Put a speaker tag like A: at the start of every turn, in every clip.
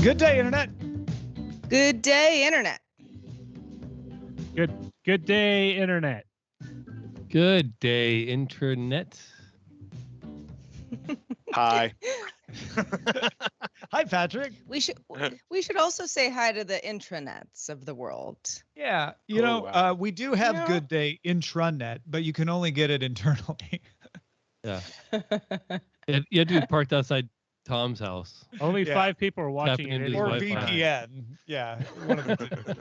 A: Good day, Internet.
B: Good day, Internet.
C: Good day, Internet.
D: Good day, Internet.
E: Hi.
A: Hi, Patrick.
B: We should also say hi to the intranets of the world.
A: Yeah,
E: Wow.
A: we do have
B: Yeah.
A: Good Day intranet, but you can only get it internally.
D: Yeah. You had to be parked outside Tom's house.
C: Only
A: Yeah.
C: 5 people are watching
D: Tapping
C: it.
D: into his
A: Or
C: anyway.
D: Wi-Fi.
A: VPN. Yeah, one of the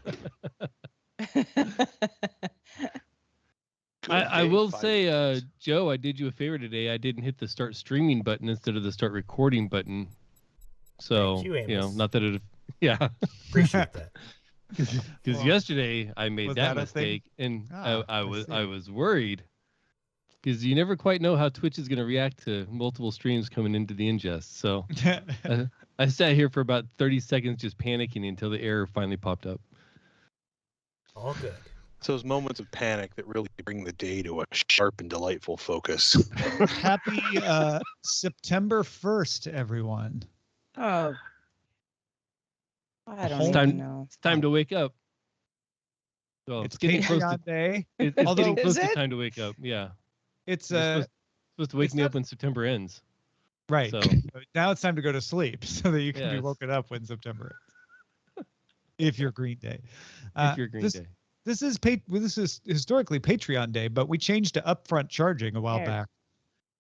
A: two.
D: I will say, Joe, I did you a favor today. I didn't hit the start streaming button instead of the start recording button. So,
F: Thank you, Amos.
D: not that it, yeah.
F: Appreciate that.
D: Because
A: Well,
D: yesterday I made
A: was
D: that
A: that a thing?
D: mistake, and
A: Ah,
D: I
A: I see.
D: was worried because you never quite know how Twitch is going to react to multiple streams coming into the ingest. So I sat here for about 30 seconds just panicking until the error finally popped up.
F: All good.
E: It's those moments of panic that really bring the day to a sharp and delightful focus.
A: Happy September 1st, everyone.
B: Oh, I don't
A: It's
B: even know.
D: It's time to wake up. So
A: It's
D: getting close to
A: Patreon Day.
D: it's
A: Although-
D: getting close
B: Is
D: to
B: it?
D: time to wake up. Yeah,
A: It's
D: You're supposed to wake
A: it's
D: me
A: not-
D: up when September ends.
A: right.
D: So
A: Now it's time to go to sleep so that you can be
D: Yes.
A: woken up when September ends. If you're Green Day.
D: if you're Green
A: this,
D: Day,
A: This is historically Patreon Day, but we changed to upfront charging a while
B: Yeah.
A: back.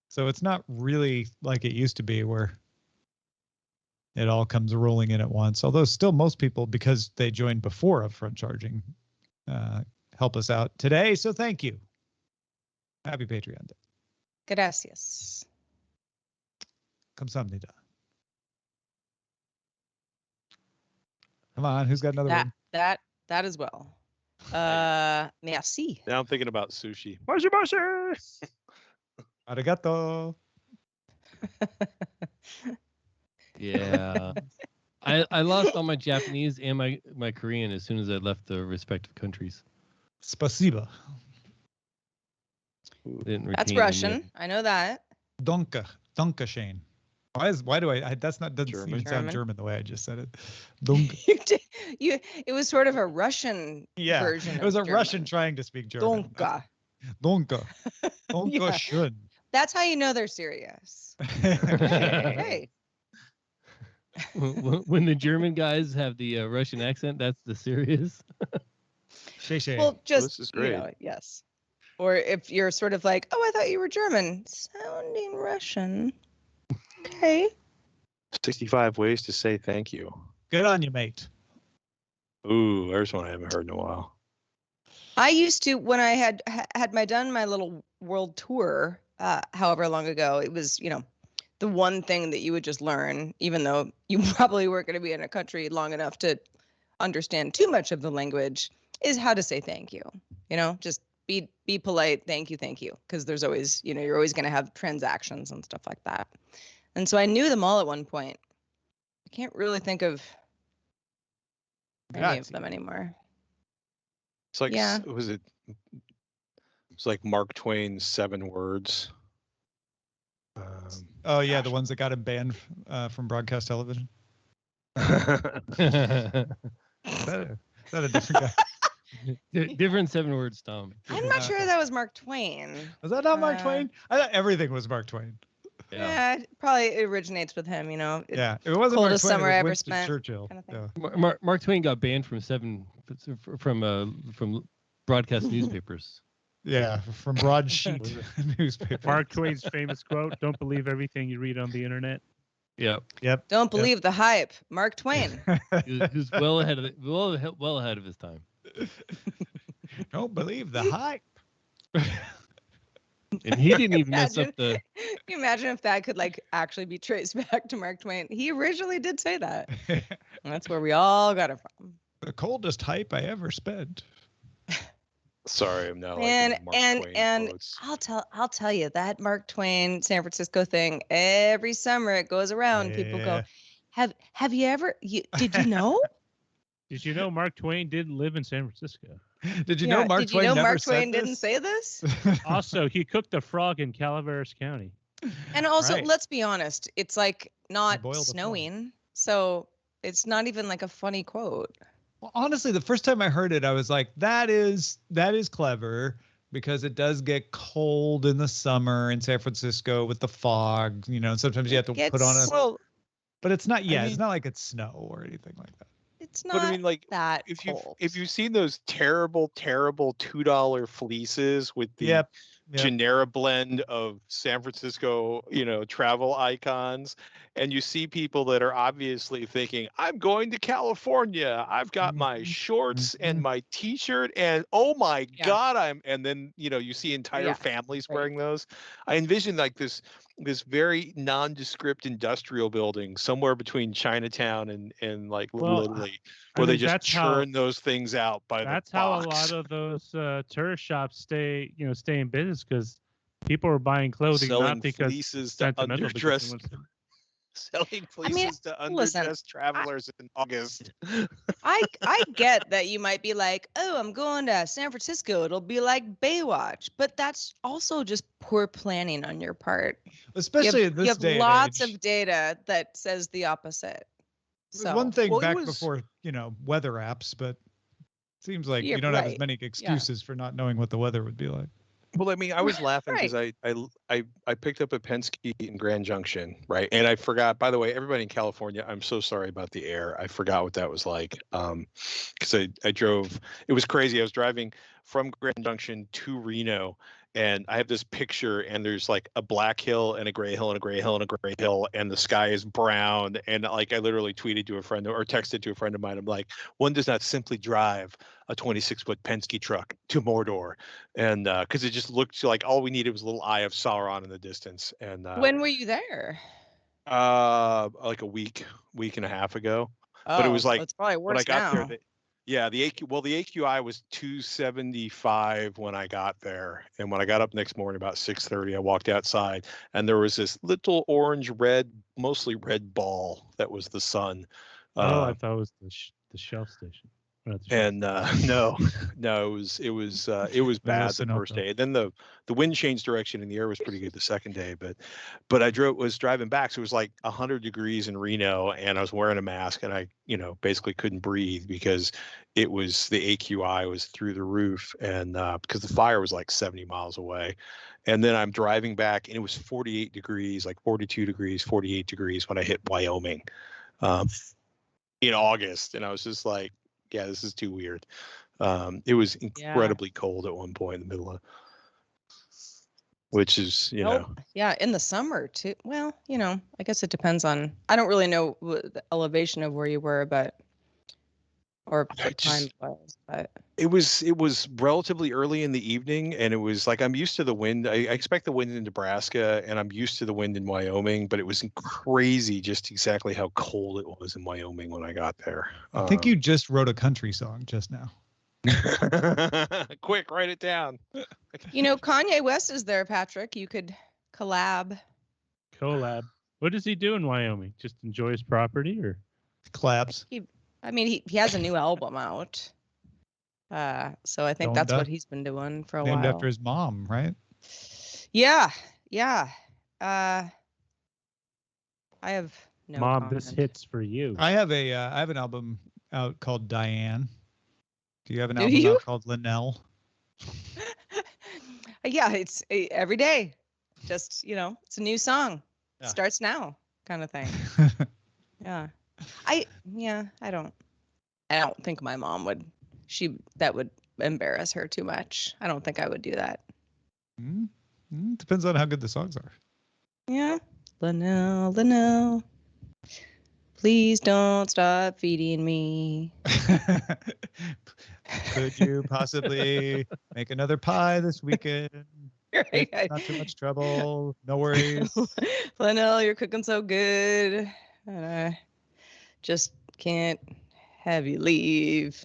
A: So it's not really like it used to be where it all comes rolling in at once. Although still most people, because they joined before upfront charging, help us out today. So thank you. Happy Patreon Day.
B: Gracias.
A: Kamsahamnida. Come on, who's got another one?
B: That as well. Merci.
E: Now I'm thinking about sushi.
A: Arigato.
D: yeah. I lost all my Japanese and my Korean as soon as I left the respective countries.
A: Spasiba.
D: Didn't
B: That's
D: retain them
B: Russian.
D: yet.
B: I know that.
A: Donka. Donka Shane. Why do I that's not doesn't
E: German.
A: even sound
B: German.
A: German the way I just said it. Donka.
B: It was sort of a Russian
A: Yeah.
B: version.
A: It was a
B: of
A: Russian
B: German.
A: trying to speak German.
B: Donka.
A: Donka. Donka
B: Yeah.
A: schön.
B: That's how you know they're serious. Right.
D: When the German guys have the Russian accent, that's the serious.
A: Shay.
B: Well, just
E: this is great.
B: yes. Or if you're sort of like, oh, I thought you were German, sounding Russian. Okay.
E: 65 ways to say thank you.
A: Good on you, mate.
E: Ooh, there's one I haven't heard in a while.
B: I used to, when I had done my little world tour, however long ago, it was, the one thing that you would just learn, even though you probably weren't going to be in a country long enough to understand too much of the language, is how to say thank you. Just be polite. Thank you. Because there's always, you're always going to have transactions and stuff like that. And so I knew them all at one point. I can't really think of any of them anymore.
E: It's like,
B: Yeah.
E: It's like Mark Twain's 7 words.
A: Oh yeah, the ones that got him banned from broadcast television. Is that a different guy?
D: Different 7 words, Tom.
B: I'm not sure that was Mark Twain.
A: Was that not Mark
B: Uh,
A: Twain? I thought everything was Mark Twain.
B: Yeah, it probably originates with him,
A: Yeah, it wasn't Mark
B: coldest
A: Twain.
B: summer
A: it was
B: I ever
A: Winston
B: spent,
A: Churchill.
B: kind of thing.
A: Yeah.
D: Mark Twain got banned from from broadcast newspapers.
A: Yeah, from broadsheet newspaper.
C: Mark Twain's famous quote: "Don't believe everything you read on the internet."
D: Yep.
B: Don't believe the hype. Mark Twain.
D: Who's well ahead of his time.
A: Don't believe the hype.
D: And he didn't even mess up the.
B: Can you imagine if that could actually be traced back to Mark Twain? He originally did say that. And that's where we all got it from.
A: The coldest hype I ever spent.
E: Sorry, I'm now
B: And
E: like Mark Twain quotes.
B: I'll tell you that Mark Twain San Francisco thing, every summer it goes around. People go, have you ever did you know?
C: Did you know Mark Twain didn't live in San Francisco?
A: Did you know Mark Twain never
B: Mark
A: said
B: Twain
A: this?
B: didn't say this?
C: Also, he cooked a frog in Calaveras County.
B: And also,
A: Right.
B: let's be honest, it's
A: He
B: not
A: boiled a frog.
B: snowing. So It's not even like a funny quote.
A: Well, honestly, the first time I heard it, I was like, that is clever because it does get cold in the summer in San Francisco with the fog, sometimes you have to put on a,
E: Well,
A: but it's not,
E: I
A: it's
E: mean,
A: not like it's snow or anything like that.
B: It's
E: but I
B: not
E: mean, like,
B: that
E: if
B: cold.
E: you've seen those terrible $2 fleeces with the
A: Yep.
E: Genera blend of San Francisco, travel icons, and you see people that are obviously thinking, I'm going to California. I've got my shorts and my t-shirt, and oh my
B: Yeah.
E: God, and then, you see entire
B: Yeah,
E: families
B: right.
E: wearing those. I envision like this very nondescript industrial building somewhere between Chinatown and like
C: Well,
E: Little Italy,
C: I
E: where they
C: think
E: just
C: that's how
E: churn those things out by the
C: that's how a
E: box.
C: lot of those tourist shops stay in business, because people are buying clothing
E: Selling
C: not because
E: fleeces
C: it's
E: to
C: sentimental, because they
E: underdressed
C: want to.
E: selling
B: I mean,
E: fleeces to
B: listen,
E: underdressed travelers in August.
B: I get that you might be like, oh, I'm going to San Francisco. It'll be like Baywatch, but that's also just poor planning on your part.
A: Especially in this
B: you have
A: day
B: lots
A: and age.
B: of data that says the opposite.
A: There's one thing
E: Well, it
A: back
E: was-
A: before, weather apps, but it seems like
B: Yeah,
A: you don't have as
B: right.
A: many excuses for not knowing what the weather would be like.
E: Well, I mean, I was laughing because I picked up a Penske in Grand Junction, right? And I forgot. By the way, everybody in California, I'm so sorry about the air. I forgot what that was like. Because I drove. It was crazy. I was driving from Grand Junction to Reno, and I have this picture, and there's like a black hill and a gray hill and a gray hill and a gray hill, and the sky is brown. And like I literally tweeted to a friend or texted to a friend of mine. I'm like, one does not simply drive a 26-foot Penske truck to Mordor, and because it just looked like all we needed was a little eye of Sauron in the distance. And
B: When were you there?
E: like a week and a half ago. But it was like
B: it's probably
E: when I
B: worse
E: got
B: now.
E: there, the AQI was 275 when I got there, and when I got up next morning about 6:30, I walked outside, and there was this little orange red, mostly red ball that was the sun.
C: I thought it was the Shell station.
E: And no, it was bad the first day. Then the wind changed direction and the air was pretty good the second day. But I was driving back, so it was like 100 degrees in Reno, and I was wearing a mask, and I basically couldn't breathe because it was the AQI was through the roof, and because the fire was like 70 miles away. And then I'm driving back, and it was 48 degrees, like 42 degrees, 48 degrees when I hit Wyoming in August, and I was just like, yeah, this is too weird. It was incredibly cold at one point in the middle of, which is,
B: Yeah, in the summer too. Well, I guess it depends on, I don't really know the elevation of where you were, or the time was, but
E: it was relatively early in the evening, and it was like, I'm used to the wind. I expect the wind in Nebraska, and I'm used to the wind in Wyoming, but it was crazy just exactly how cold it was in Wyoming when I got there.
A: I think you just wrote a country song just now.
E: Quick, write it down.
B: Kanye West is there, Patrick. You could collab.
C: What does he do in Wyoming? Just enjoy his property, or
A: claps?
B: He has a new album out. So I think that's what he's been doing for a while.
A: Named after his mom, right?
B: Yeah. I have no
C: Mom,
B: comment.
C: this hits for you.
A: I have an album out called Diane. Do you have an album
B: you?
A: out called Linnell?
B: Yeah, it's every day. Just, it's a new song.
A: Yeah.
B: Starts now kind of thing. Yeah. I don't think my mom would. That would embarrass her too much. I don't think I would do that.
A: Depends on how good the songs are.
B: Yeah. Linnell. Please don't stop feeding me.
A: Could you possibly make another pie this weekend? It's not too much trouble. No worries.
B: Linnell, you're cooking so good. And I just can't have you leave.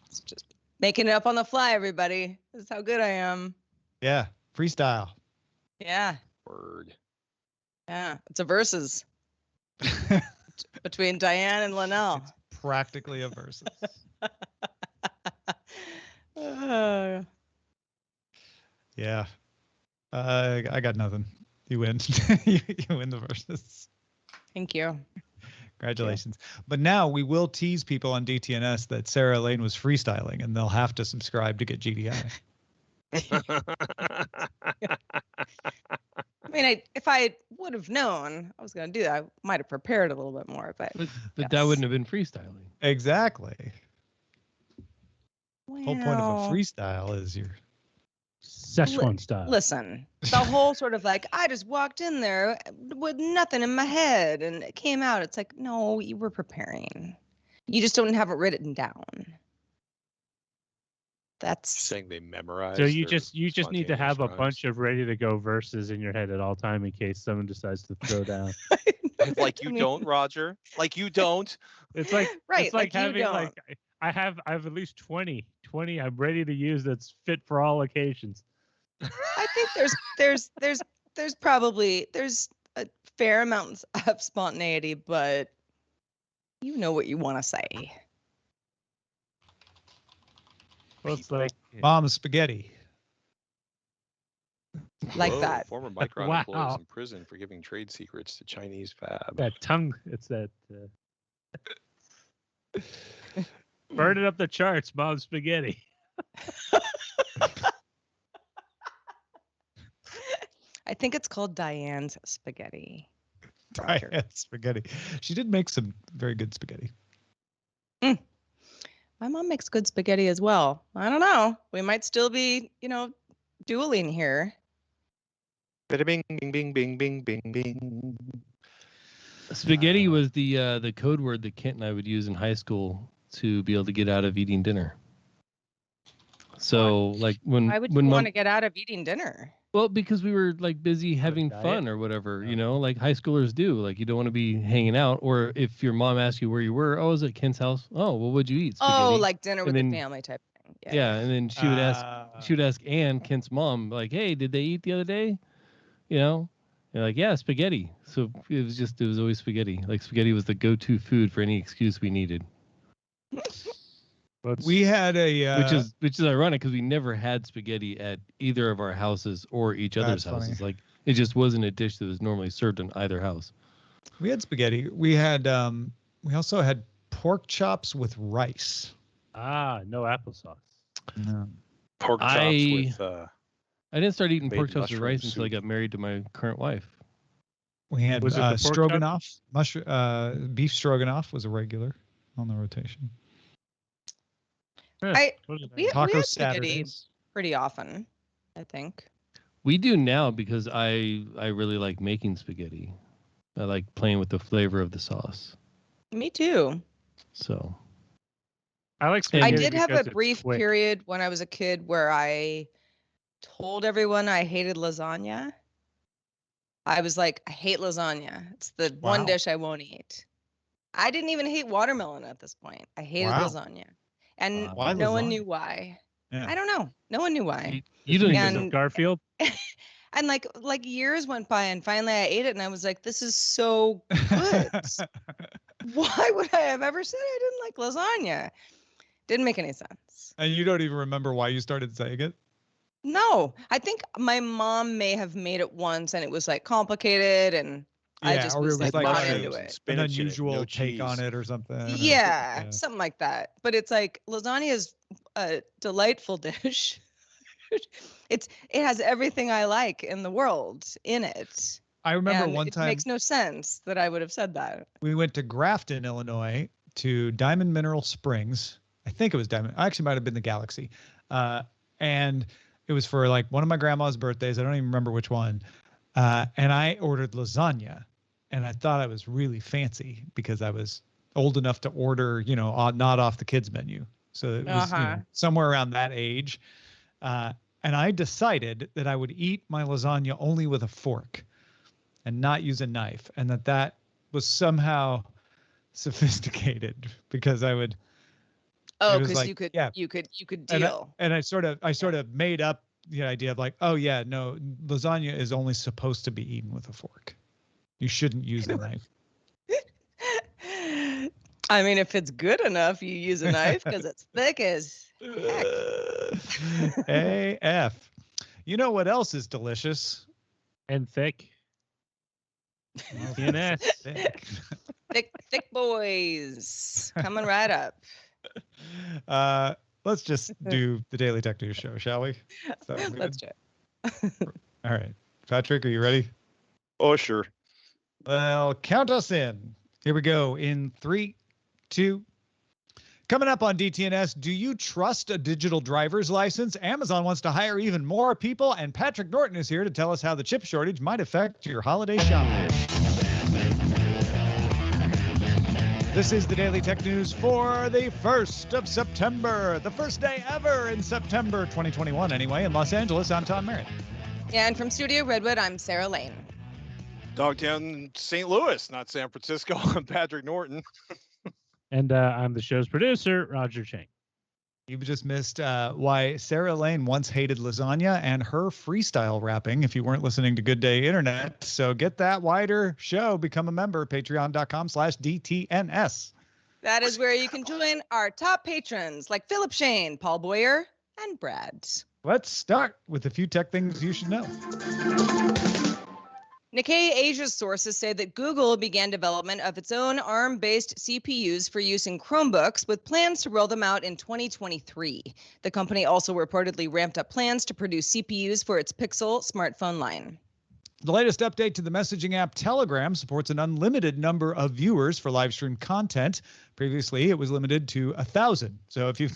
B: It's just making it up on the fly, everybody. This is how good I am.
A: Yeah. Freestyle.
B: Yeah.
E: Word.
B: Yeah. It's a versus between Diane and Linnell.
A: It's practically a versus. Yeah. I got nothing. You win. You win the versus.
B: Thank you.
A: Congratulations. But now we will tease people on DTNS that Sarah Lane was freestyling, and they'll have to subscribe to get GDI.
B: I mean, if I would have known I was going to do that, I might have prepared a little bit more. But
D: that wouldn't have been freestyling.
A: Exactly.
B: Well,
A: The whole point of a freestyle is your
C: Szechuan style.
B: Listen, the whole sort of like, I just walked in there with nothing in my head and it came out. It's like, no, you were preparing. You just don't have it written down. That's
E: saying they memorize.
C: So you just need to have a bunch of ready to go verses in your head at all time in case someone decides to throw down.
E: Like you don't, Roger. Like you don't.
C: It's like
B: right.
C: It's like having
B: don't.
C: like I have at least 20 I'm ready to use that's fit for all occasions.
B: I think there's probably a fair amount of spontaneity, but you know what you want to say.
C: Well, it's like
A: mom's spaghetti.
B: Like that.
E: Former Micron
C: Wow.
E: employees in prison for giving trade secrets to Chinese fab.
C: that tongue. It's that burn it up the charts, mom's spaghetti.
B: I think it's called Diane's spaghetti.
A: Diane's spaghetti. She did make some very good spaghetti.
B: My mom makes good spaghetti as well. I don't know. We might still be, dueling here.
E: Bada bing, bing, bing, bing, bing, bing, bing.
D: Spaghetti was the code word that Kent and I would use in high school to be able to get out of eating dinner. So like
B: Why would you want to get out of eating dinner?
D: Well, because we were like busy having fun or whatever, like high schoolers do. Like you don't want to be hanging out, or if your mom asks you where you were, I was at Kent's house. Oh, well, what'd you eat? Spaghetti.
B: Oh, like dinner with the family type thing.
D: Yeah, and then she would ask Ann, Kent's mom, like, hey, did they eat the other day? You're like, yeah, spaghetti. So it was always spaghetti. Like spaghetti was the go-to food for any excuse we needed.
A: We had a
D: which is ironic because we never had spaghetti at either of our houses or each other's houses.
A: Funny.
D: Like it just wasn't a dish that was normally served in either house.
A: We had spaghetti. We had we also had pork chops with rice.
C: No applesauce.
A: No.
E: Pork chops with.
D: I didn't start eating pork chops with
E: mushroom
D: rice until I
E: soup.
D: got married to my current wife.
A: We had
C: Was it the pork
A: stroganoff. Beef stroganoff was a regular on the rotation.
B: We
A: Taco
B: had spaghetti
A: Saturdays.
B: pretty often, I think.
D: We do now because I really like making spaghetti. I like playing with the flavor of the sauce.
B: Me too.
D: So
C: I like
B: I
C: spaghetti.
B: did have
C: because
B: a
C: it's
B: brief
C: quick.
B: period when I was a kid where I told everyone I hated lasagna. I was like, I hate lasagna. It's the one
A: Wow.
B: dish I won't eat. I didn't even hate watermelon at this point. I hated
A: Wow.
B: lasagna. And
A: Why
B: no one
A: lasagna?
B: knew why.
A: Yeah.
B: I don't know. No one knew why.
D: you don't
C: Because
D: even
C: of Garfield.
B: And like years went by and finally I ate it and I was like, this is so good. Why would I have ever said I didn't like lasagna? Didn't make any sense.
A: And you don't even remember why you started saying it?
B: No, I think my mom may have made it once and it was like complicated and I just
A: or
B: was
A: it was
B: like
A: like
B: not
A: a-
B: into
E: and
B: it.
E: spinach
A: An
E: in it,
A: unusual
E: no
A: take on
E: cheese.
A: it or something.
B: Yeah, something like that. But it's like lasagna is a delightful dish. It has everything I like in the world in it.
A: I remember
B: And
A: one
B: it
A: time
B: makes no sense that I would have said that.
A: we went to Grafton, Illinois, to Diamond Mineral Springs. I think it was Diamond. Actually, might have been the Galaxy. And it was for like one of my grandma's birthdays. I don't even remember which one. And I ordered lasagna, and I thought I was really fancy because I was old enough to order, not off the kids menu. So it was somewhere around that age. And I decided that I would eat my lasagna only with a fork and not use a knife, and that was somehow sophisticated because I would.
B: Oh,
A: it was
B: because
A: like,
B: you could
A: and
B: deal.
A: I sort of made up the idea of like, oh yeah, no, lasagna is only supposed to be eaten with a fork. You shouldn't use a knife.
B: I mean, if it's good enough, you use a knife because it's thick as heck.
A: AF. You know what else is delicious?
C: And thick. DTNS.
A: Thick.
B: Thick boys coming right up.
A: Let's just do the Daily Tech News Show, shall we?
B: Let's do it.
A: All right. Patrick, are you ready?
E: Oh, sure.
A: Well, count us in. Here we go. In 3, 2. Coming up on DTNS, do you trust a digital driver's license? Amazon wants to hire even more people, and Patrick Norton is here to tell us how the chip shortage might affect your holiday shopping. This is the Daily Tech News for the 1st of September, the first day ever in September 2021 anyway. In Los Angeles, I'm Tom Merritt.
B: Yeah, and from Studio Redwood, I'm Sarah Lane.
E: Dogtown, St. Louis, not San Francisco. I'm Patrick Norton.
C: And I'm the show's producer, Roger Chang.
A: You've just missed why Sarah Lane once hated lasagna and her freestyle rapping if you weren't listening to Good Day Internet. So get that wider show. Become a member, patreon.com/DTNS.
B: That is where you can join our top patrons like Philip Shane, Paul Boyer, and Brad.
A: Let's start with a few tech things you should know.
B: Nikkei Asia's sources say that Google began development of its own ARM-based CPUs for use in Chromebooks with plans to roll them out in 2023. The company also reportedly ramped up plans to produce CPUs for its Pixel smartphone line.
A: The latest update to the messaging app Telegram supports an unlimited number of viewers for live stream content. Previously, it was limited to 1,000. So if you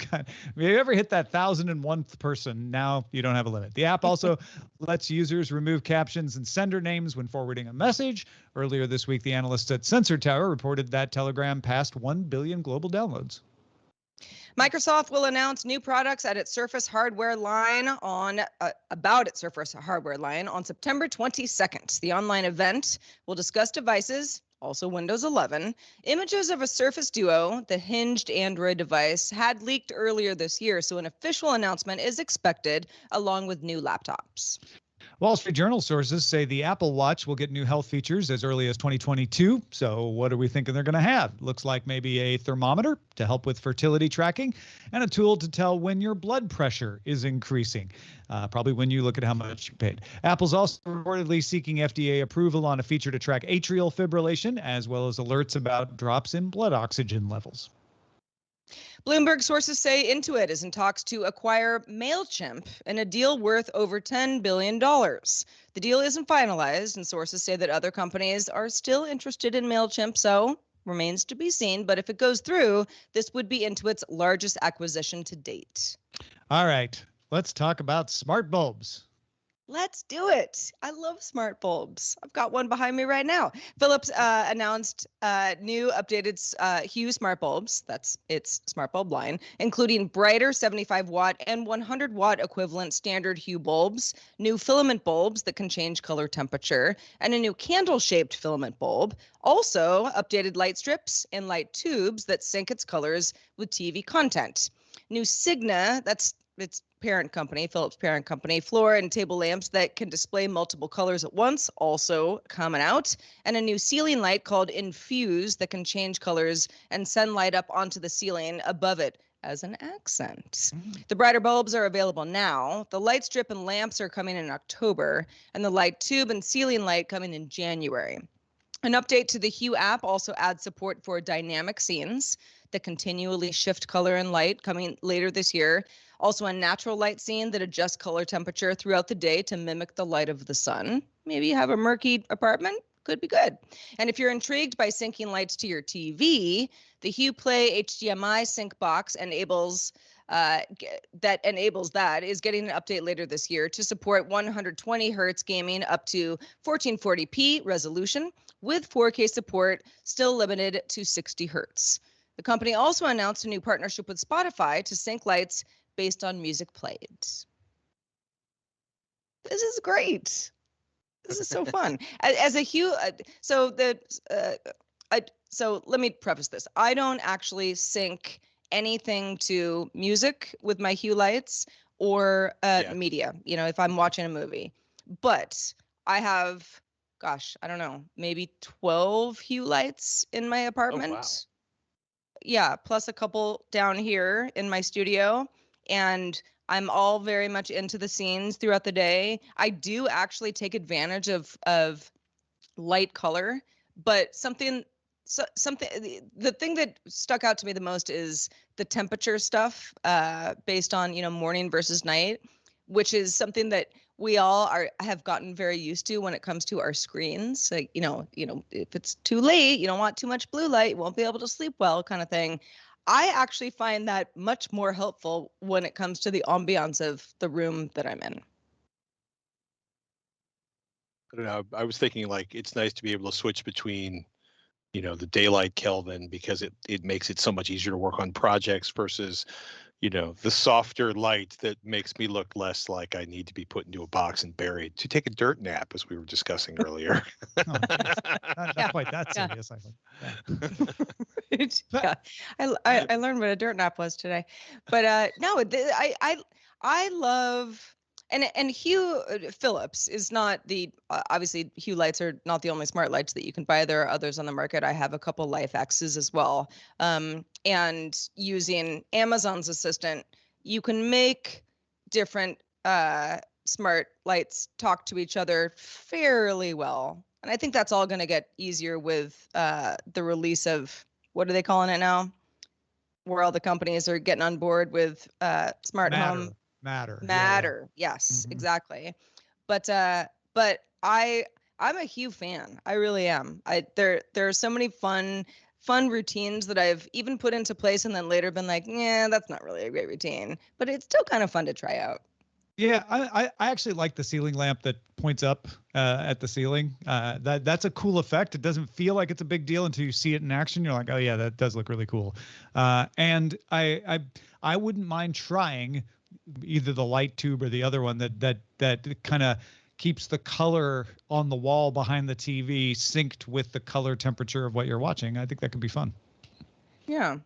A: ever hit that 1,001th person, now you don't have a limit. The app also lets users remove captions and sender names when forwarding a message. Earlier this week, the analysts at Sensor Tower reported that Telegram passed 1 billion global downloads.
B: Microsoft will announce new products at its Surface hardware line on September 22nd. The online event will discuss devices, also Windows 11. Images of a Surface Duo, the hinged Android device, had leaked earlier this year, so an official announcement is expected along with new laptops.
A: Wall Street Journal sources say the Apple Watch will get new health features as early as 2022. So what are we thinking they're going to have? Looks like maybe a thermometer to help with fertility tracking and a tool to tell when your blood pressure is increasing, probably when you look at how much you paid. Apple's also reportedly seeking FDA approval on a feature to track atrial fibrillation, as well as alerts about drops in blood oxygen levels.
B: Bloomberg sources say Intuit is in talks to acquire MailChimp in a deal worth over $10 billion. The deal isn't finalized, and sources say that other companies are still interested in MailChimp, so remains to be seen. But if it goes through, this would be Intuit's largest acquisition to date.
A: All right, let's talk about smart bulbs.
B: Let's do it. I love smart bulbs. I've got one behind me right now. Philips announced new updated Hue smart bulbs. That's its smart bulb line, including brighter 75-watt and 100-watt equivalent standard Hue bulbs, new filament bulbs that can change color temperature, and a new candle-shaped filament bulb. Also, updated light strips and light tubes that sync its colors with TV content. New Signa, that's its parent company, Philips' parent company, floor and table lamps that can display multiple colors at once, also coming out, and a new ceiling light called Infuse that can change colors and send light up onto the ceiling above it as an accent. The brighter bulbs are available now. The light strip and lamps are coming in October, and the light tube and ceiling light coming in January. An update to the Hue app also adds support for dynamic scenes that continually shift color and light coming later this year. Also a natural light scene that adjusts color temperature throughout the day to mimic the light of the sun. Maybe you have a murky apartment, could be good. And if you're intrigued by syncing lights to your TV, the Hue Play HDMI sync box enables that is getting an update later this year to support 120 hertz gaming up to 1440p resolution with 4K support, still limited to 60 hertz. The company also announced a new partnership with Spotify to sync lights based on music played. This is great. This is so fun. As a Hue, so let me preface this. I don't actually sync anything to music with my Hue lights or media, if I'm watching a movie. But I have, I don't know, maybe 12 Hue lights in my apartment.
E: Oh, wow.
B: Yeah, plus a couple down here in my studio. And I'm all very much into the scenes throughout the day. I do actually take advantage of light color, but something the thing that stuck out to me the most is the temperature stuff, based on, morning versus night, which is something that we all have gotten very used to when it comes to our screens. Like, if it's too late, you don't want too much blue light, you won't be able to sleep well, kind of thing. I actually find that much more helpful when it comes to the ambiance of the room that I'm in.
E: I don't know. I was thinking like it's nice to be able to switch between, the daylight Kelvin, because it makes it so much easier to work on projects versus, the softer light that makes me look less like I need to be put into a box and buried to take a dirt nap, as we were discussing earlier.
A: Not quite that serious, I think.
B: Yeah, I learned what a dirt nap was today, but no, I love. And Hue Philips is not obviously Hue lights are not the only smart lights that you can buy. There are others on the market. I have a couple Life X's as well. And using Amazon's Assistant, you can make different smart lights talk to each other fairly well. And I think that's all going to get easier with the release of, what are they calling it now? Where all the companies are getting on board with smart home. Matter. Yes, mm-hmm. Exactly. But I'm a Hue fan. I really am. There are so many fun routines that I've even put into place and then later been like, yeah, that's not really a great routine, but it's still kind of fun to try out.
A: Yeah, I actually like the ceiling lamp that points up at the ceiling. That's a cool effect. It doesn't feel like it's a big deal until you see it in action. You're like, oh yeah, that does look really cool. And I wouldn't mind trying either the light tube or the other one that kind of keeps the color on the wall behind the TV synced with the color temperature of what you're watching. I think that could be fun.
B: Yeah.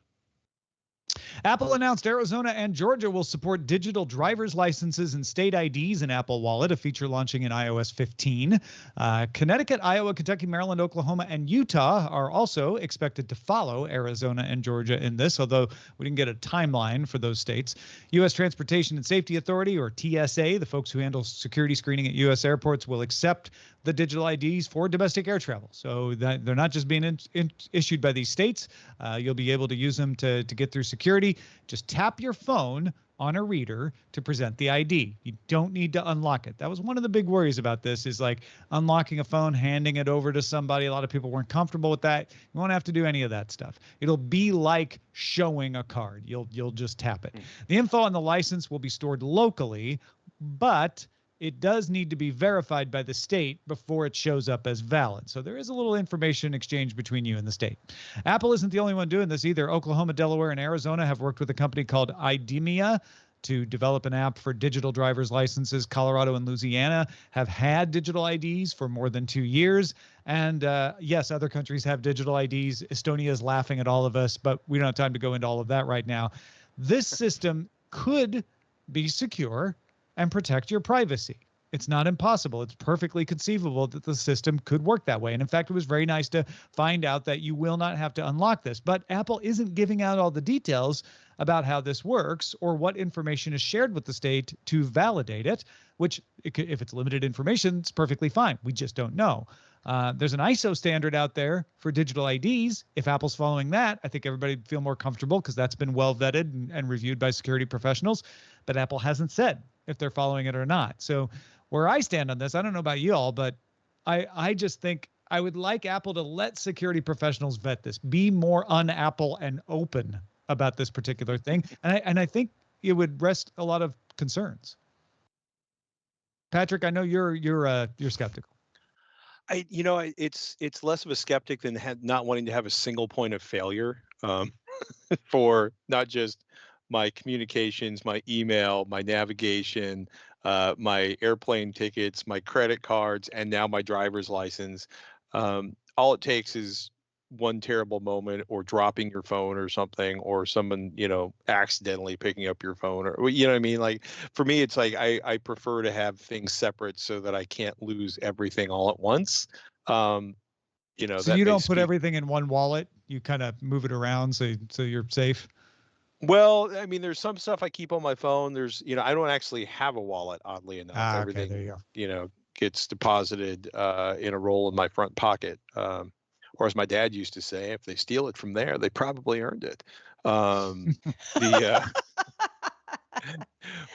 A: Apple announced Arizona and Georgia will support digital driver's licenses and state IDs in Apple Wallet, a feature launching in iOS 15. Connecticut, Iowa, Kentucky, Maryland, Oklahoma, and Utah are also expected to follow Arizona and Georgia in this, although we didn't get a timeline for those states. U.S. Transportation and Safety Authority, or TSA, the folks who handle security screening at U.S. airports, will accept the digital IDs for domestic air travel. So that they're not just being issued by these states. You'll be able to use them to get through security. Just tap your phone on a reader to present the ID. You don't need to unlock it. That was one of the big worries about this, is like unlocking a phone, handing it over to somebody. A lot of people weren't comfortable with that. You won't have to do any of that stuff. It'll be like showing a card. You'll just tap it. The info on the license will be stored locally, but it does need to be verified by the state before it shows up as valid. So there is a little information exchange between you and the state. Apple isn't the only one doing this either. Oklahoma, Delaware, and Arizona have worked with a company called IDEMIA to develop an app for digital driver's licenses. Colorado and Louisiana have had digital IDs for more than 2 years. And yes, other countries have digital IDs. Estonia is laughing at all of us, but we don't have time to go into all of that right now. This system could be secure and protect your privacy. It's not impossible. It's perfectly conceivable that the system could work that way. And in fact, it was very nice to find out that you will not have to unlock this. But Apple isn't giving out all the details about how this works or what information is shared with the state to validate it, which if it's limited information, it's perfectly fine. We just don't know. There's an ISO standard out there for digital IDs. If Apple's following that, I think everybody would feel more comfortable because that's been well vetted and reviewed by security professionals. But Apple hasn't said if they're following it or not. So where I stand on this, I don't know about you all, but I just think I would like Apple to let security professionals vet this, be more un-Apple and open about this particular thing. And I think it would rest a lot of concerns. Patrick, I know you're skeptical.
E: It's less of a skeptic than not wanting to have a single point of failure for not just my communications, my email, my navigation, my airplane tickets, my credit cards, and now my driver's license. All it takes is one terrible moment or dropping your phone or something, or someone, accidentally picking up your phone, or, you know what I mean? Like, for me, it's like, I prefer to have things separate so that I can't lose everything all at once.
A: So you don't put everything in one wallet. You kind of move it around so you're safe.
E: Well, I mean, there's some stuff I keep on my phone. There's, I don't actually have a wallet, oddly enough. Everything,
A: there you go.
E: gets deposited in a roll in my front pocket. or as my dad used to say, if they steal it from there, they probably earned it. The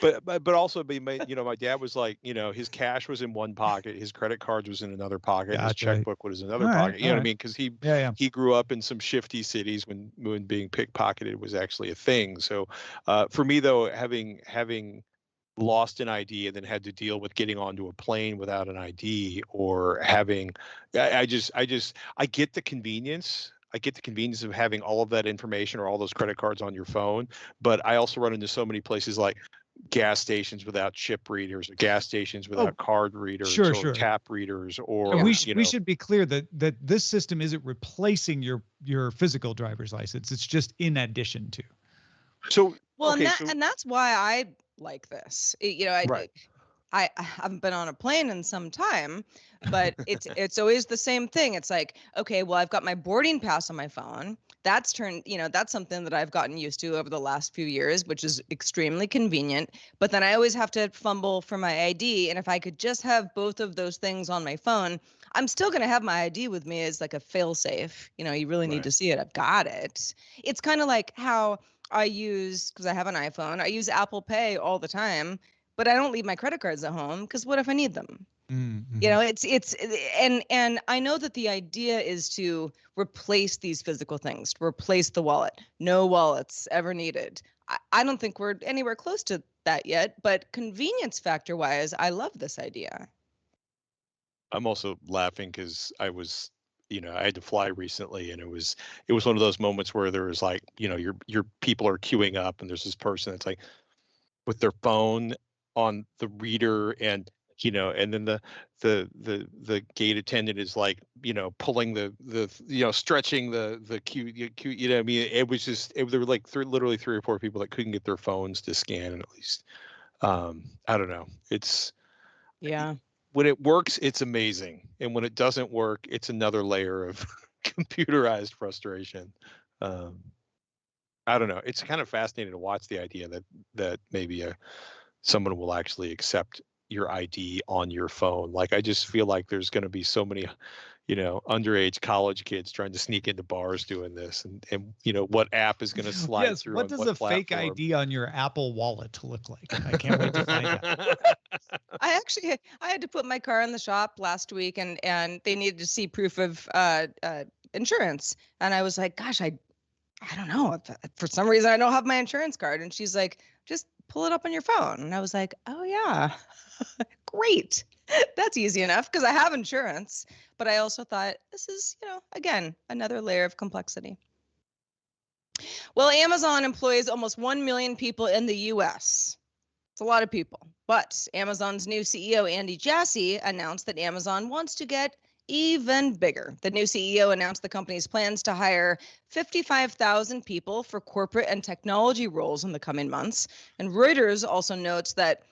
E: but also my dad was like, his cash was in one pocket, his credit cards was in another pocket, and his checkbook was in another pocket. You know what I mean? Because he grew up in some shifty cities when being pickpocketed was actually a thing. So for me though, having lost an ID and then had to deal with getting onto a plane without an ID, or I get the convenience. I get the convenience of having all of that information or all those credit cards on your phone, but I also run into so many places like gas stations without chip readers, or gas stations without card readers, or tap readers, or
A: we should be clear that this system isn't replacing your physical driver's license. It's just in addition to.
E: So
B: and that's why I like this. I haven't been on a plane in some time, but it's always the same thing. It's like, okay, well, I've got my boarding pass on my phone. That's that's something that I've gotten used to over the last few years, which is extremely convenient. But then I always have to fumble for my ID. And if I could just have both of those things on my phone, I'm still going to have my ID with me as like a fail-safe. You really need to see it. I've got it. It's kind of like how I use, because I have an iPhone, I use Apple Pay all the time. But I don't leave my credit cards at home because what if I need them? Mm-hmm. And I know that the idea is to replace these physical things, to replace the wallet. No wallets ever needed. I don't think we're anywhere close to that yet, but convenience factor wise, I love this idea.
E: I'm also laughing because I was, I had to fly recently, and it was one of those moments where there was like, your people are queuing up, and there's this person that's like with their phone on the reader, and and then the gate attendant is like, pulling the stretching the queue, I mean, it was just there were like literally 3 or 4 people that couldn't get their phones to scan, and at least I don't know, it's when it works, it's amazing, and when it doesn't work, it's another layer of computerized frustration. I don't know, it's kind of fascinating to watch the idea that maybe someone will actually accept your ID on your phone. Like, I just feel like there's going to be so many, underage college kids trying to sneak into bars doing this, and what app is going to slide through.
A: What does a fake ID on your Apple Wallet look like? I can't wait to find out.
B: I had to put my car in the shop last week, and they needed to see proof of insurance, and I was like, gosh, I don't know. For some reason, I don't have my insurance card. And she's like, just pull it up on your phone. And I was like, oh, yeah, great. That's easy enough because I have insurance. But I also thought this is, again, another layer of complexity. Well, Amazon employs almost 1 million people in the U.S. It's a lot of people. But Amazon's new CEO, Andy Jassy, announced that Amazon wants to get even bigger. The new CEO announced the company's plans to hire 55,000 people for corporate and technology roles in the coming months. And Reuters also notes that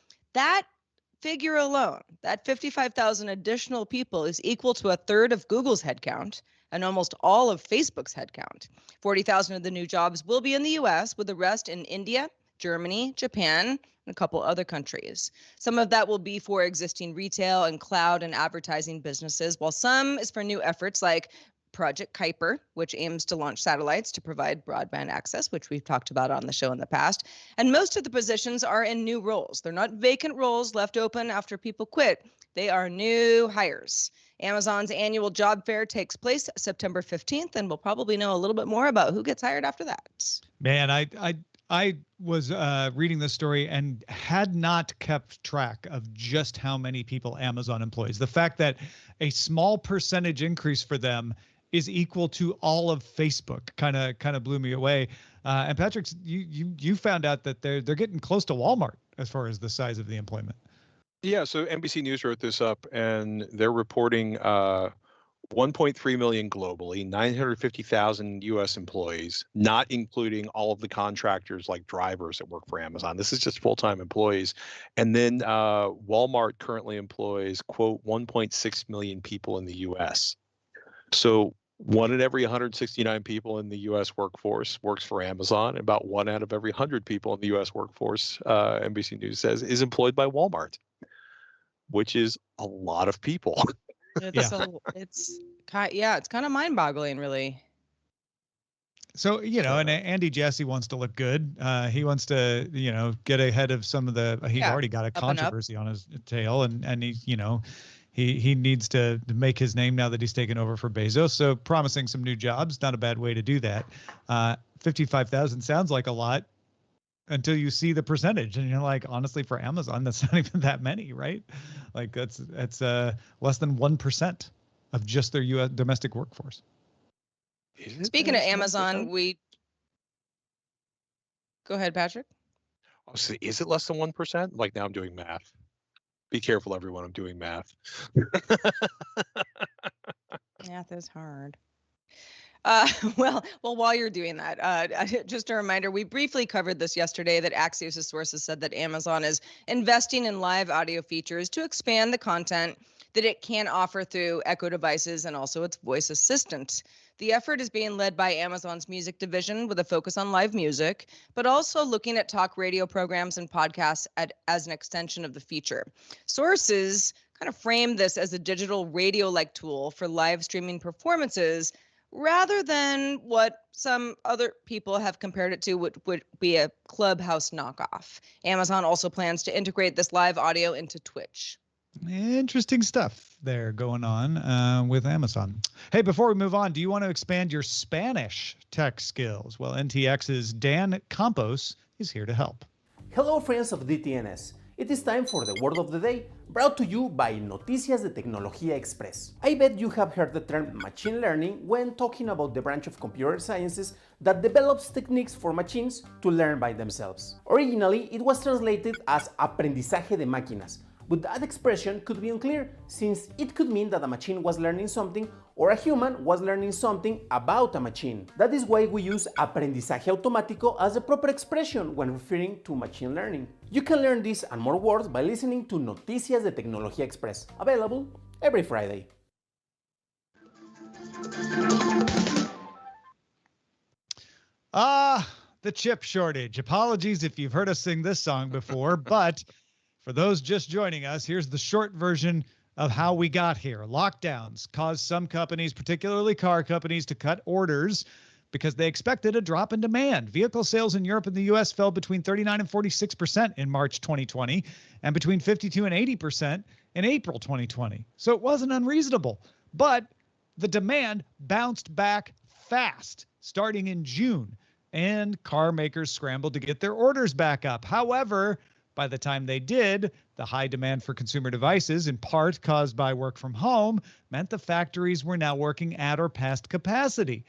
B: figure alone, that 55,000 additional people, is equal to a third of Google's headcount and almost all of Facebook's headcount. 40,000 of the new jobs will be in the US, with the rest in India, Germany, Japan, and a couple other countries. Some of that will be for existing retail and cloud and advertising businesses, while some is for new efforts like Project Kuiper, which aims to launch satellites to provide broadband access, which we've talked about on the show in the past. And most of the positions are in new roles. They're not vacant roles left open after people quit. They are new hires. Amazon's annual job fair takes place September 15th, and we'll probably know a little bit more about who gets hired after that.
A: Man, I was reading this story and had not kept track of just how many people Amazon employs. The fact that a small percentage increase for them is equal to all of Facebook kind of blew me away. And Patrick, you found out that they're getting close to Walmart as far as the size of the employment.
E: Yeah, so NBC News wrote this up, and they're reporting 1.3 million globally, 950,000 U.S. employees, not including all of the contractors like drivers that work for Amazon. This is just full-time employees. And then Walmart currently employs, quote, 1.6 million people in the U.S. So 1 in every 169 people in the U.S. workforce works for Amazon. About 1 out of every 100 people in the U.S. workforce, NBC News says, is employed by Walmart, which is a lot of people.
B: It's Yeah, it's kind of mind-boggling, really.
A: So, and Andy Jassy wants to look good. He wants to, get ahead of some of he's already got a controversy on his tail, and he, he needs to make his name now that he's taken over for Bezos. So promising some new jobs, not a bad way to do that. 55,000 sounds like a lot until you see the percentage, and you're like, honestly, for Amazon, that's not even that many, right? Like that's less than 1% of just their U.S. domestic workforce.
B: Speaking of Amazon, go ahead, Patrick.
E: Oh, so is it less than 1%? Like now I'm doing math. Be careful, everyone. I'm doing math.
B: Math is hard. Well, while you're doing that, just a reminder, we briefly covered this yesterday that Axios' sources said that Amazon is investing in live audio features to expand the content that it can offer through Echo devices and also its voice assistant. The effort is being led by Amazon's music division with a focus on live music, but also looking at talk radio programs and podcasts as an extension of the feature. Sources kind of frame this as a digital radio-like tool for live streaming performances, rather than what some other people have compared it to would be a Clubhouse knockoff. Amazon also plans to integrate this live audio into Twitch.
A: Interesting stuff there going on with Amazon. Hey, before we move on, do you want to expand your Spanish tech skills? Well, NTX's Dan Campos is here to help.
G: Hello, friends of DTNS. It is time for the word of the day, brought to you by Noticias de Tecnología Express. I bet you have heard the term machine learning when talking about the branch of computer sciences that develops techniques for machines to learn by themselves. Originally, it was translated as aprendizaje de máquinas, but that expression could be unclear since it could mean that a machine was learning something or a human was learning something about a machine. That is why we use aprendizaje automático as the proper expression when referring to machine learning. You can learn this and more words by listening to Noticias de Tecnología Express, available every Friday.
A: The chip shortage. Apologies if you've heard us sing this song before, but for those just joining us, here's the short version of how we got here. Lockdowns caused some companies, particularly car companies, to cut orders because they expected a drop in demand. Vehicle sales in Europe and the U.S. fell between 39 and 46% in March 2020 and between 52 and 80% in April 2020. So it wasn't unreasonable. But the demand bounced back fast starting in June, and car makers scrambled to get their orders back up. However, by the time they did, the high demand for consumer devices, in part caused by work from home, meant the factories were now working at or past capacity.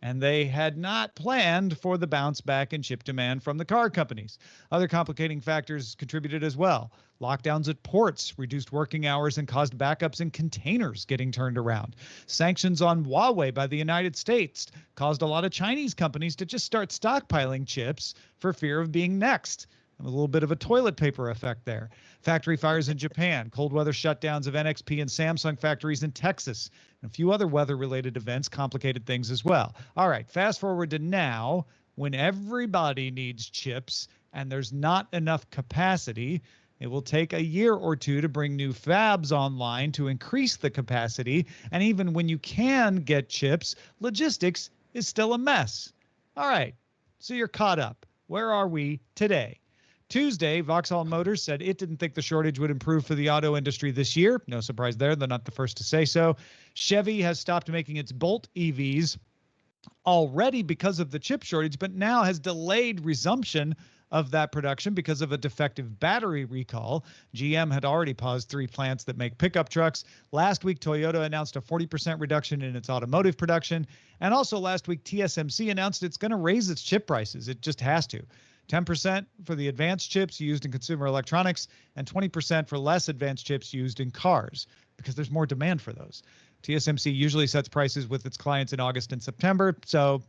A: And they had not planned for the bounce back in chip demand from the car companies. Other complicating factors contributed as well. Lockdowns at ports reduced working hours and caused backups in containers getting turned around. Sanctions on Huawei by the United States caused a lot of Chinese companies to just start stockpiling chips for fear of being next. A little bit of a toilet paper effect there. Factory fires in Japan, cold weather shutdowns of NXP and Samsung factories in Texas, and a few other weather-related events complicated things as well. All right, fast forward to now, when everybody needs chips and there's not enough capacity. It will take a year or two to bring new fabs online to increase the capacity. And even when you can get chips, logistics is still a mess. All right, so you're caught up. Where are we today? Tuesday, Vauxhall Motors said it didn't think the shortage would improve for the auto industry this year. No surprise there. They're not the first to say so. Chevy has stopped making its Bolt EVs already because of the chip shortage, but now has delayed resumption of that production because of a defective battery recall. GM had already paused 3 plants that make pickup trucks. Last week, Toyota announced a 40% reduction in its automotive production. And also last week, TSMC announced it's going to raise its chip prices. It just has to. 10% for the advanced chips used in consumer electronics and 20% for less advanced chips used in cars because there's more demand for those. TSMC usually sets prices with its clients in August and September, so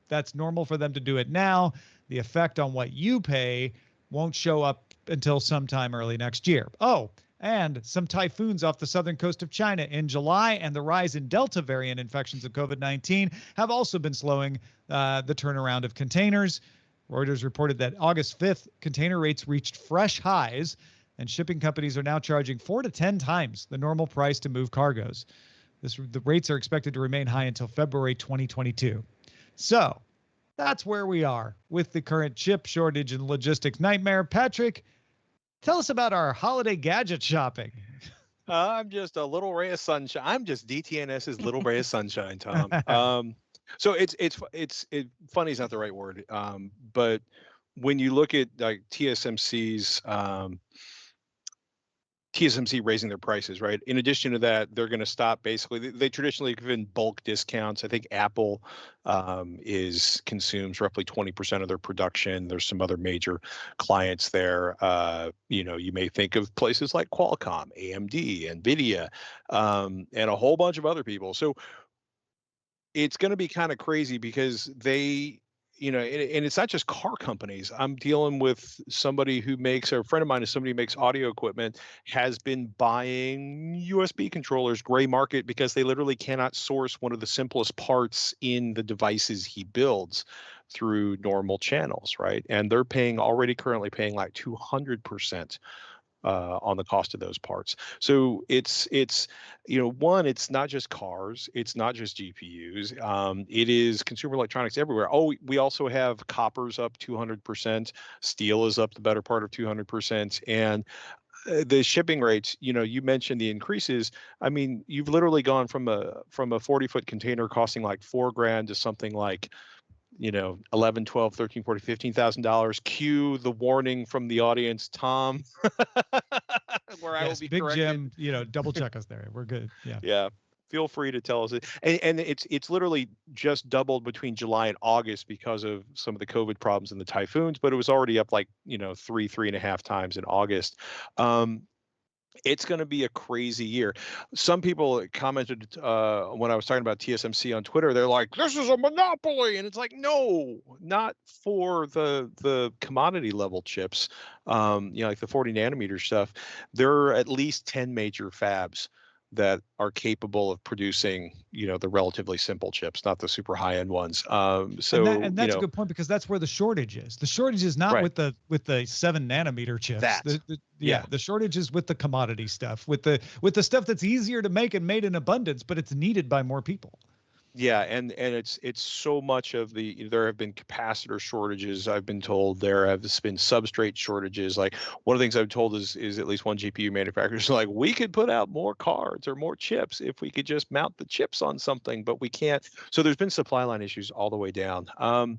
A: that's normal for them to do it now. The effect on what you pay won't show up until sometime early next year. Oh, and some typhoons off the southern coast of China in July and the rise in Delta variant infections of COVID-19 have also been slowing the turnaround of containers. Reuters reported that August 5th, container rates reached fresh highs, and shipping companies are now charging 4 to 10 times the normal price to move cargoes. The rates are expected to remain high until February 2022. So that's where we are with the current chip shortage and logistics nightmare. Patrick, tell us about our holiday gadget shopping.
E: I'm just a little ray of sunshine. I'm just DTNS's little ray of sunshine, Tom. So funny is not the right word. But when you look at like TSMC raising their prices, right? In addition to that, they're going to stop basically. They traditionally have given bulk discounts. I think Apple consumes roughly 20% of their production. There's some other major clients there. You may think of places like Qualcomm, AMD, NVIDIA, and a whole bunch of other people. So it's going to be kind of crazy because and it's not just car companies. I'm dealing with somebody who makes, or a friend of mine is somebody who makes audio equipment, has been buying USB controllers, gray market, because they literally cannot source one of the simplest parts in the devices he builds through normal channels, right? And they're currently paying like 200%. On the cost of those parts. So it's one, it's not just cars, it's not just GPUs, it is consumer electronics everywhere. Oh, we also have copper's up 200%, steel is up the better part of 200%, and the shipping rates, you mentioned the increases. I mean, you've literally gone from a 40-foot container costing like $4,000 to something like $11, $12, $13, $14, $15,000. Cue the warning from the audience, Tom, where I will be
A: Big
E: corrected.
A: Jim, double check us there. We're good. Yeah.
E: Yeah. Feel free to tell us. And it's literally just doubled between July and August because of some of the COVID problems and the typhoons, but it was already up like, 3.5 times in August. It's going to be a crazy year. Some people commented when I was talking about TSMC on Twitter, they're like, this is a monopoly. And it's like, no, not for the commodity level chips, like the 40 nanometer stuff. There are at least 10 major fabs that are capable of producing, the relatively simple chips, not the super high end ones. That's
A: a good point, because that's where the shortage is. The shortage is not
E: right.
A: with the 7 nanometer chips. The shortage is with the commodity stuff, with the stuff that's easier to make and made in abundance, but it's needed by more people.
E: Yeah, and it's so much of there have been capacitor shortages. I've been told there have been substrate shortages. Like, one of the things I've told is at least one GPU manufacturer is like, we could put out more cards or more chips if we could just mount the chips on something, but we can't. So there's been supply line issues all the way down. On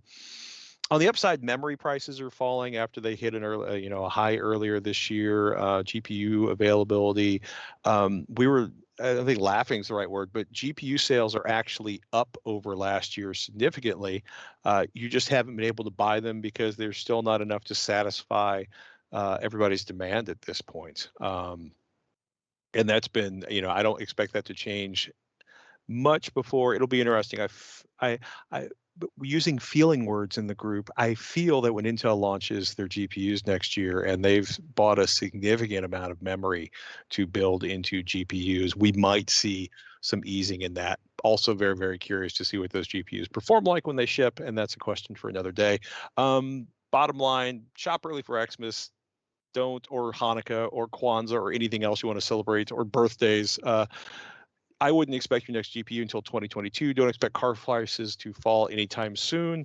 E: the upside, memory prices are falling after they hit a high earlier this year. GPU availability, I don't think laughing is the right word, but GPU sales are actually up over last year significantly. You just haven't been able to buy them because there's still not enough to satisfy everybody's demand at this point. And that's been, I don't expect that to change much before. It'll be interesting. But using feeling words in the group, I feel that when Intel launches their GPUs next year and they've bought a significant amount of memory to build into GPUs, we might see some easing in that. Also very, very curious to see what those GPUs perform like when they ship, and that's a question for another day. Bottom line, shop early for Xmas. Or Hanukkah or Kwanzaa or anything else you want to celebrate, or birthdays. I wouldn't expect your next GPU until 2022. Don't expect car prices to fall anytime soon.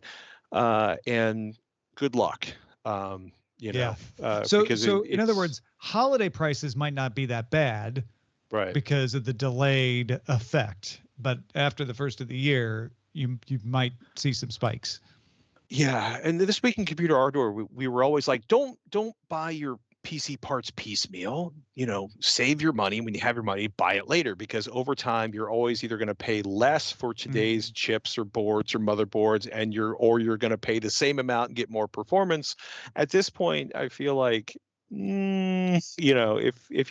E: And good luck. So
A: in other words, holiday prices might not be that bad,
E: right?
A: Because of the delayed effect. But after the first of the year, you might see some spikes.
E: Yeah, and this week in Computer Ardor, we were always like, don't buy your PC parts piecemeal. Save your money. When you have your money, buy it later, because over time you're always either going to pay less for today's chips or boards or motherboards, and you're going to pay the same amount and get more performance. At this point, I feel like, if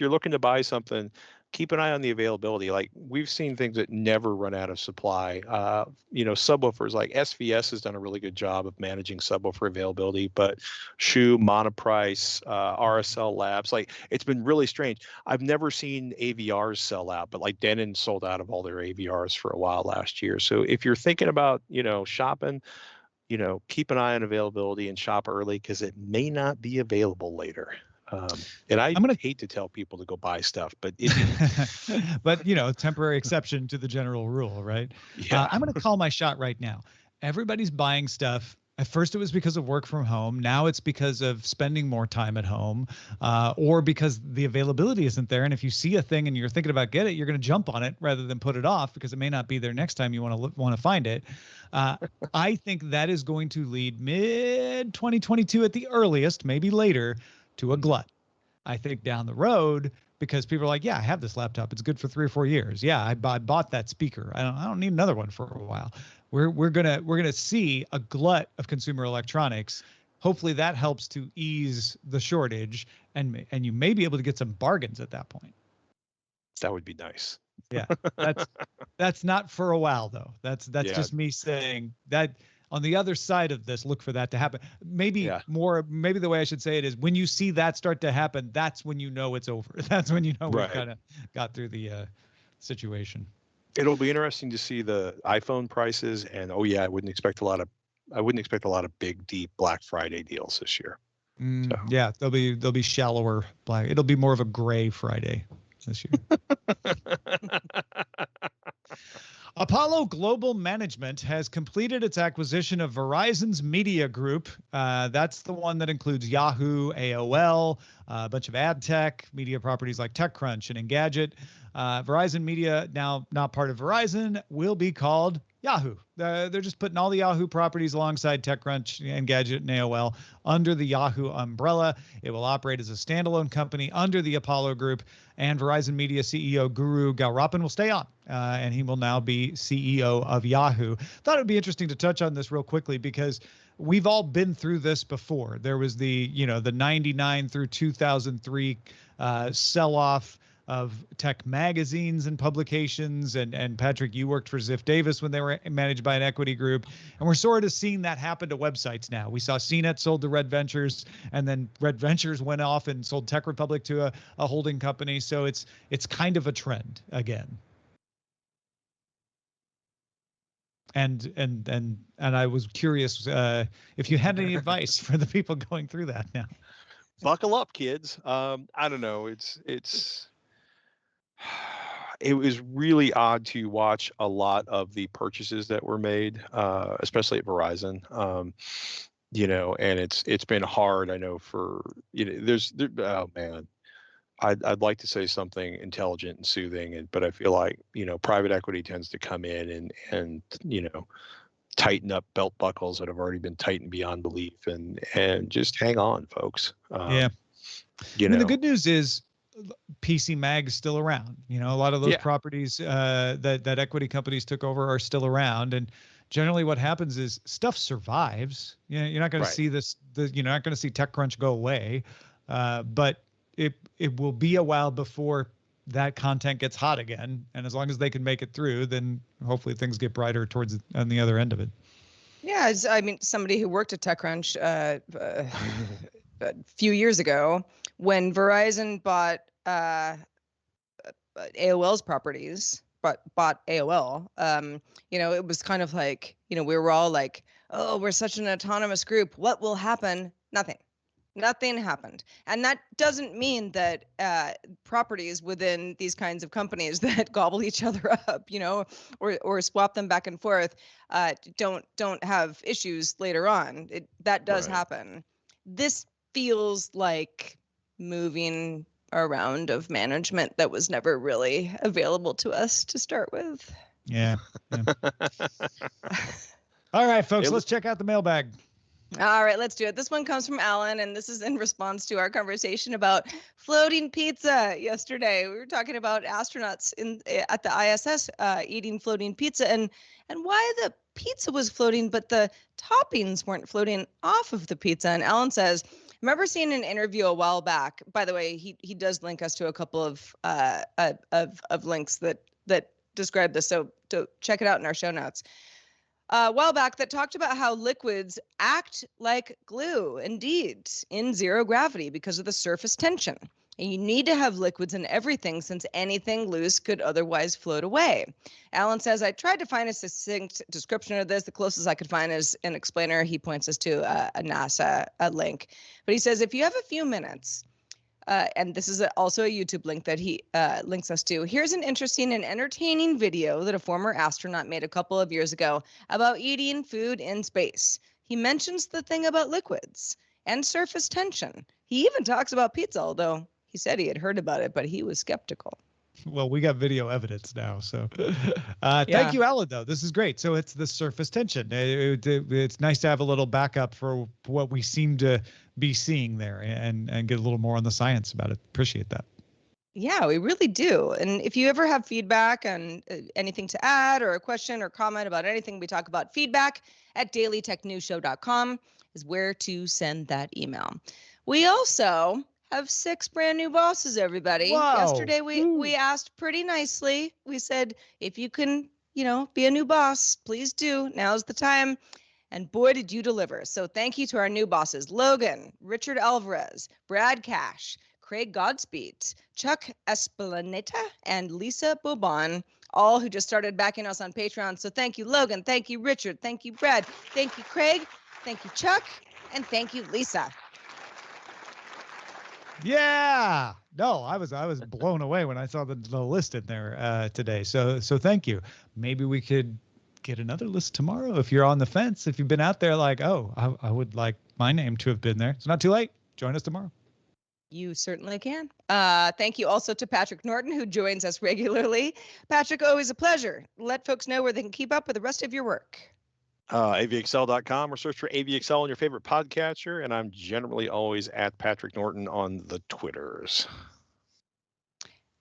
E: you're looking to buy something, keep an eye on the availability. Like, we've seen things that never run out of supply. Subwoofers, like SVS has done a really good job of managing subwoofer availability, but Shu, Monoprice, RSL Labs, like, it's been really strange. I've never seen AVRs sell out, but like Denon sold out of all their AVRs for a while last year. So if you're thinking about, shopping, keep an eye on availability and shop early, because it may not be available later. And I hate to tell people to go buy stuff, but
A: but temporary exception to the general rule, right?
E: Yeah.
A: I'm going to call my shot right now. Everybody's buying stuff. At first, it was because of work from home. Now it's because of spending more time at home, or because the availability isn't there. And if you see a thing and you're thinking about getting it, you're going to jump on it rather than put it off because it may not be there next time you want to find it. I think that is going to lead mid 2022 at the earliest, maybe later, to a glut. I think down the road, because people are like, yeah, I have this laptop. It's good for 3 or 4 years. Yeah, I bought that speaker. I don't need another one for a while. We're gonna see a glut of consumer electronics. Hopefully that helps to ease the shortage, and you may be able to get some bargains at that point.
E: That would be nice.
A: Yeah, that's not for a while though. That's just me saying that. On the other side of this, look for that to happen. Maybe the way I should say it is when you see that start to happen, that's when you know it's over. That's when you know we've kind of got through the situation.
E: It'll be interesting to see the iPhone prices, and I wouldn't expect a lot of big, deep Black Friday deals this year. So.
A: Yeah, they'll be shallower black. It'll be more of a gray Friday this year. Apollo Global Management has completed its acquisition of Verizon's media group. That's the one that includes Yahoo, AOL, a bunch of ad tech, media properties like TechCrunch and Engadget. Verizon Media, now not part of Verizon, will be called Yahoo. They're just putting all the Yahoo properties alongside TechCrunch, Engadget, and AOL under the Yahoo umbrella. It will operate as a standalone company under the Apollo Group, and Verizon Media CEO Guru Gaurapan will stay on, and he will now be CEO of Yahoo. Thought it would be interesting to touch on this real quickly because we've all been through this before. There was the 99 through 2003 sell-off of tech magazines and publications. And Patrick, you worked for Ziff Davis when they were managed by an equity group. And we're sort of seeing that happen to websites now. We saw CNET sold to Red Ventures, and then Red Ventures went off and sold Tech Republic to a holding company. So it's kind of a trend again. And I was curious if you had any advice for the people going through that now.
E: Buckle up, kids. I don't know. It was really odd to watch a lot of the purchases that were made, especially at Verizon. And it's been hard. I know oh man, I'd like to say something intelligent and soothing, but I feel like private equity tends to come in and tighten up belt buckles that have already been tightened beyond belief, and just hang on, folks.
A: The good news is PC Mag's still around. A lot of those properties that equity companies took over are still around, and generally what happens is stuff survives. You're not going to see you're not going to see TechCrunch go away, but it will be a while before that content gets hot again. And as long as they can make it through, then hopefully things get brighter on the other end of it.
B: Yeah, somebody who worked at TechCrunch a few years ago, when Verizon bought AOL's properties, bought AOL, it was kind of like, we were all like, oh, we're such an autonomous group. What will happen? Nothing happened. And that doesn't mean that properties within these kinds of companies that gobble each other up, or swap them back and forth, don't have issues later on. That does happen. This feels like moving around of management that was never really available to us to start with.
A: Yeah. All right, folks, let's check out the mailbag.
B: All right, let's do it. This one comes from Alan, and this is in response to our conversation about floating pizza yesterday. We were talking about astronauts at the ISS eating floating pizza, and why the pizza was floating, but the toppings weren't floating off of the pizza. And Alan says, remember seeing an interview a while back. By the way, he does link us to a couple of links that describe this, so check it out in our show notes. A while back that talked about how liquids act like glue, indeed, in zero gravity because of the surface tension. And you need to have liquids in everything since anything loose could otherwise float away. Alan says, I tried to find a succinct description of this. The closest I could find is an explainer. He points us to a NASA link. But he says, if you have a few minutes, and this is also a YouTube link that he links us to. Here's an interesting and entertaining video that a former astronaut made a couple of years ago about eating food in space. He mentions the thing about liquids and surface tension. He even talks about pizza, although he said he had heard about it, but he was skeptical.
A: Well, we got video evidence now. So thank you, Alan, though. This is great. So it's the surface tension. It's nice to have a little backup for what we seem to be seeing there and get a little more on the science about it. Appreciate that.
B: Yeah, we really do. And if you ever have feedback and anything to add or a question or comment about anything we talk about, feedback at dailytechnewsshow.com is where to send that email. We also have 6 brand new bosses, everybody.
A: Wow.
B: Yesterday we asked pretty nicely. We said, if you can, be a new boss, please do. Now's the time. And boy, did you deliver. So thank you to our new bosses, Logan, Richard Alvarez, Brad Cash, Craig Godspeed, Chuck Esplaneta, and Lisa Bobon, all who just started backing us on Patreon. So thank you, Logan. Thank you, Richard. Thank you, Brad. Thank you, Craig. Thank you, Chuck. And thank you, Lisa.
A: Yeah. No, I was blown away when I saw the list in there today. So thank you. Maybe we could get another list tomorrow if you're on the fence. If you've been out there like, oh, I would like my name to have been there. It's not too late. Join us tomorrow.
B: You certainly can. Thank you also to Patrick Norton, who joins us regularly. Patrick, always a pleasure. Let folks know where they can keep up with the rest of your work.
E: avxl.com or search for AVXL on your favorite podcatcher. And I'm generally always at Patrick Norton on the Twitters.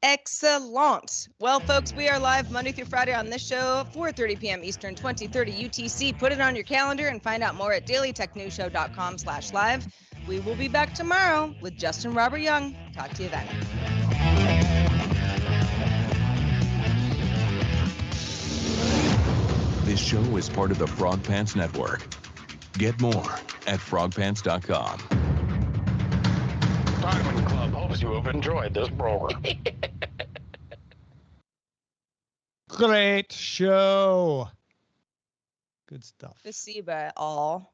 B: Excellent. Well, folks, we are live Monday through Friday on this show, 4:30 p.m. Eastern, 2030 UTC. Put it on your calendar and find out more at dailytechnewsshow.com/live. We will be back tomorrow with Justin Robert Young. Talk to you then.
H: This show is part of the Frog Pants Network. Get more at frogpants.com.
I: Diamond Club hopes you have enjoyed this program.
A: Great show. Good stuff.
B: To see by all.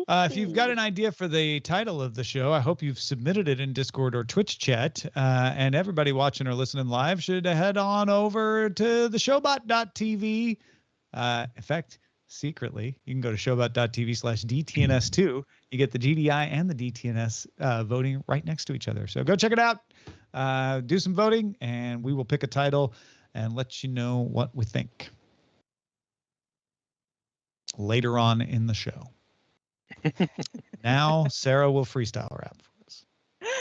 A: If you've got an idea for the title of the show, I hope you've submitted it in Discord or Twitch chat. And everybody watching or listening live should head on over to the showbot.tv. In fact, secretly, you can go to showbot.tv/DTNS2. You get the GDI and the DTNS voting right next to each other. So go check it out. Do some voting, and we will pick a title and let you know what we think later on in the show. Now Sarah will freestyle rap for us.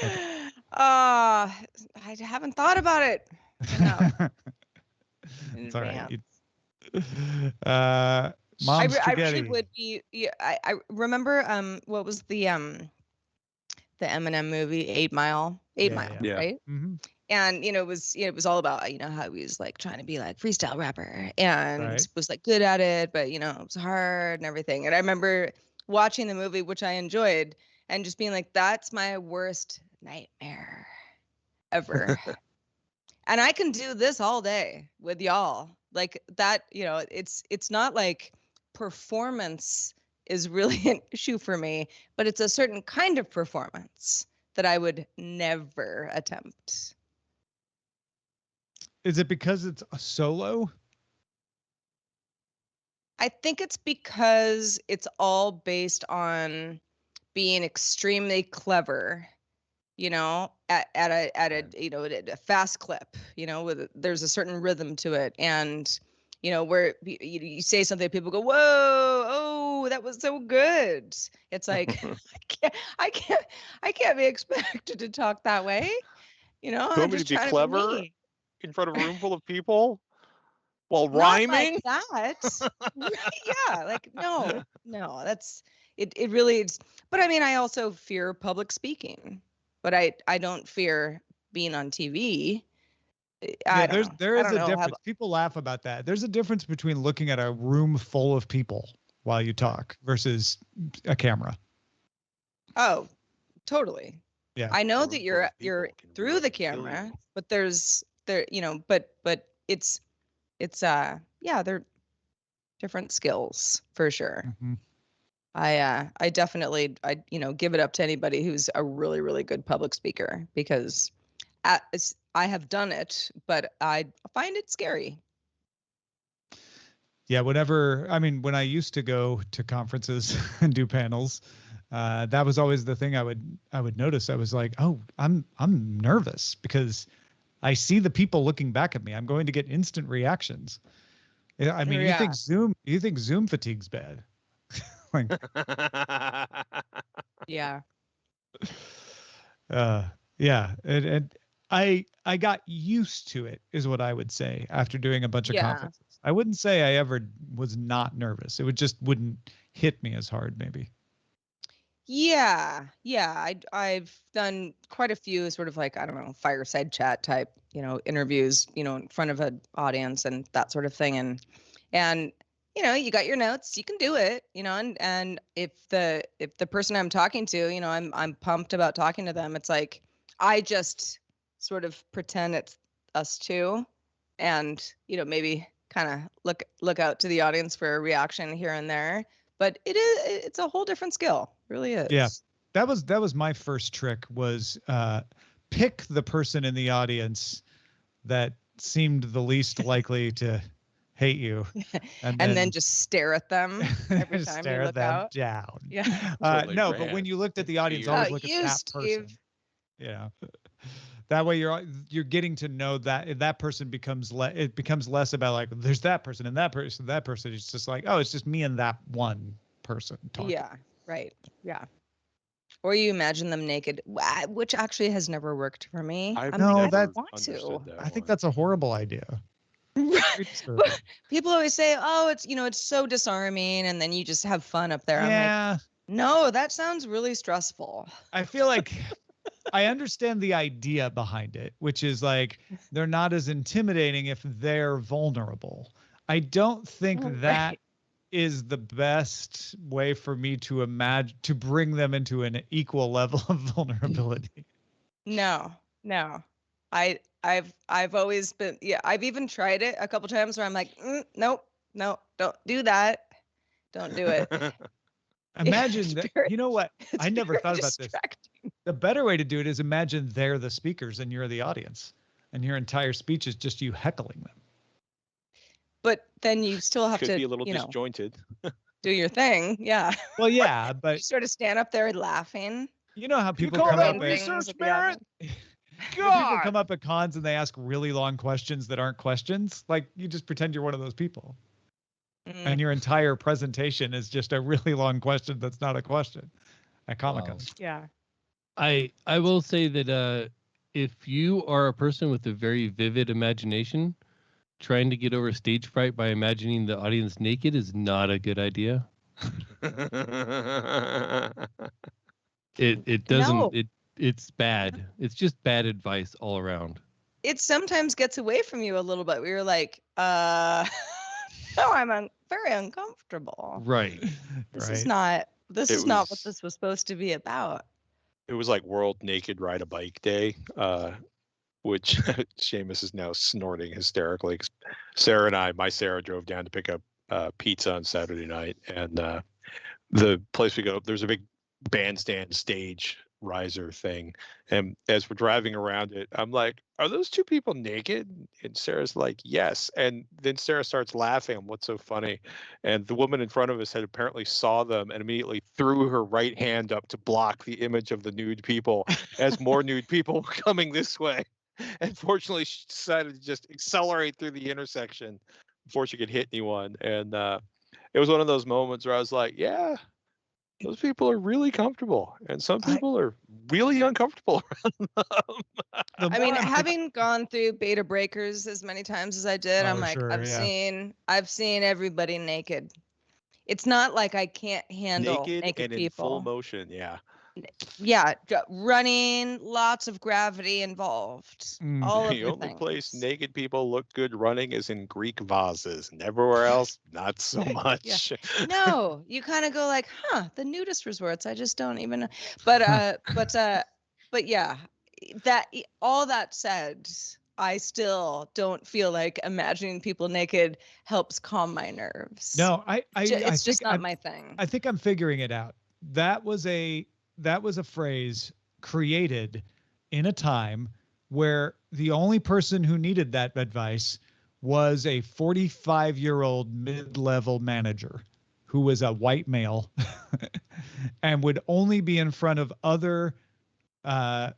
A: Okay.
B: I haven't thought about it.
A: It's all right.
B: I really would be. Yeah, I remember. What was the Eminem movie, 8 Mile? 8 Mile,
E: yeah.
B: right?
A: Mm-hmm.
B: And it was all about how he was like trying to be like freestyle rapper and was like good at it, but it was hard and everything. And I remember watching the movie, which I enjoyed, and just being like, that's my worst nightmare ever. And I can do this all day with y'all. Like that, it's not like performance is really an issue for me, but it's a certain kind of performance that I would never attempt.
A: Is it because it's a solo?
B: I think it's because it's all based on being extremely clever, at a fast clip, there's a certain rhythm to it. And, where you say something, people go, whoa, oh, that was so good. It's like, I can't be expected to talk that way.
E: You want me to be clever in front of a room full of people? While rhyming?
B: Not like that. Yeah, like no, that's it really is. But I mean, I also fear public speaking, but I don't fear being on TV. There is a difference.
A: People laugh about that. There's a difference between looking at a room full of people while you talk versus a camera.
B: Oh, totally.
A: Yeah.
B: I know that you're through the camera, but but it's they're different skills for sure.
A: Mm-hmm.
B: I definitely, give it up to anybody who's a really, really good public speaker, because I have done it, but I find it scary.
A: Yeah, when I used to go to conferences and do panels, that was always the thing I would notice. I was like, oh, I'm nervous because I see the people looking back at me. I'm going to get instant reactions. I mean,
B: Yeah.
A: you think Zoom fatigue's bad? Like,
B: Yeah.
A: yeah, and I got used to it, is what I would say, after doing a bunch of
B: Yeah.
A: conferences. I wouldn't say I ever was not nervous. It wouldn't hit me as hard, maybe.
B: Yeah. I've done quite a few sort of like, I don't know, fireside chat type, interviews, in front of an audience and that sort of thing. And you got your notes, you can do it, and if the person I'm talking to, I'm pumped about talking to them, it's like I just sort of pretend it's us two, and maybe kind of look out to the audience for a reaction here and there. But it's a whole different skill, it really is.
A: Yeah, that was my first trick, was pick the person in the audience that seemed the least likely to hate you,
B: and then just stare at them every time you look out.
A: Down.
B: Yeah.
E: Totally
A: No, but
E: grand.
A: when you looked at the audience, always look at that person. Yeah. That way you're getting to know that person becomes less about like, there's that person and that person, It's just like, oh, it's just me and that one person talking.
B: Yeah. Right. Yeah. Or you imagine them naked, which actually has never worked for me.
E: I
B: don't want to.
A: I think that's a horrible idea.
B: People always say, oh, it's so disarming, and then you just have fun up there.
A: Yeah.
B: I'm like, no, that sounds really stressful.
A: I feel like I understand the idea behind it, which is like, they're not as intimidating if they're vulnerable. I don't think that is the best way for me to bring them into an equal level of vulnerability.
B: No. I've always been, I've even tried it a couple times where I'm like, nope, don't do that. Don't do it.
A: Imagine that, you know what? I never thought about this. The better way to do it is imagine they're the speakers and you're the audience, and your entire speech is just you heckling them.
B: But then you still have to
E: be a little disjointed.
B: Do your thing. Yeah.
A: Well, yeah, but
B: you sort of stand up there laughing.
A: You know how people
E: come
A: up
E: research, Merritt?
A: People come up at cons and they ask really long questions that aren't questions. Like, you just pretend you're one of those people. And your entire presentation is just a really long question that's not a question at Comic-Con. Wow.
B: Yeah.
D: I will say that if you are a person with a very vivid imagination, trying to get over stage fright by imagining the audience naked is not a good idea. It doesn't. No. It's bad. It's just bad advice all around.
B: It sometimes gets away from you a little bit. We were like, no, I'm very uncomfortable.
D: Right.
B: This is not what this was supposed to be about.
E: It was like World Naked Ride a Bike Day, which Seamus is now snorting hysterically. My Sarah drove down to pick up pizza on Saturday night, and the place we go, there's a big bandstand stage riser thing, and as we're driving around it, I'm like, are those two people naked? And Sarah's like, yes. And then Sarah starts laughing. What's so funny? And the woman in front of us had apparently saw them and immediately threw her right hand up to block the image of the nude people as more nude people were coming this way. And fortunately, she decided to just accelerate through the intersection before she could hit anyone. And it was one of those moments where I was like, yeah, those people are really comfortable, and some people are really uncomfortable around them.
B: I mean, having gone through beta breakers as many times as I did, I'm like, sure, I've seen everybody naked. It's not like I can't handle naked
E: and
B: people.
E: In full motion, yeah.
B: Yeah, running, lots of gravity involved. All of
E: the only place naked people look good running is in Greek vases, and everywhere else, not so much.
B: Yeah. No, you kind of go like, the nudist resorts. I just don't even know. But yeah, all that said, I still don't feel like imagining people naked helps calm my nerves.
A: No,
B: It's just not my thing.
A: I think I'm figuring it out. That was a phrase created in a time where the only person who needed that advice was a 45-year-old mid-level manager who was a white male and would only be in front of other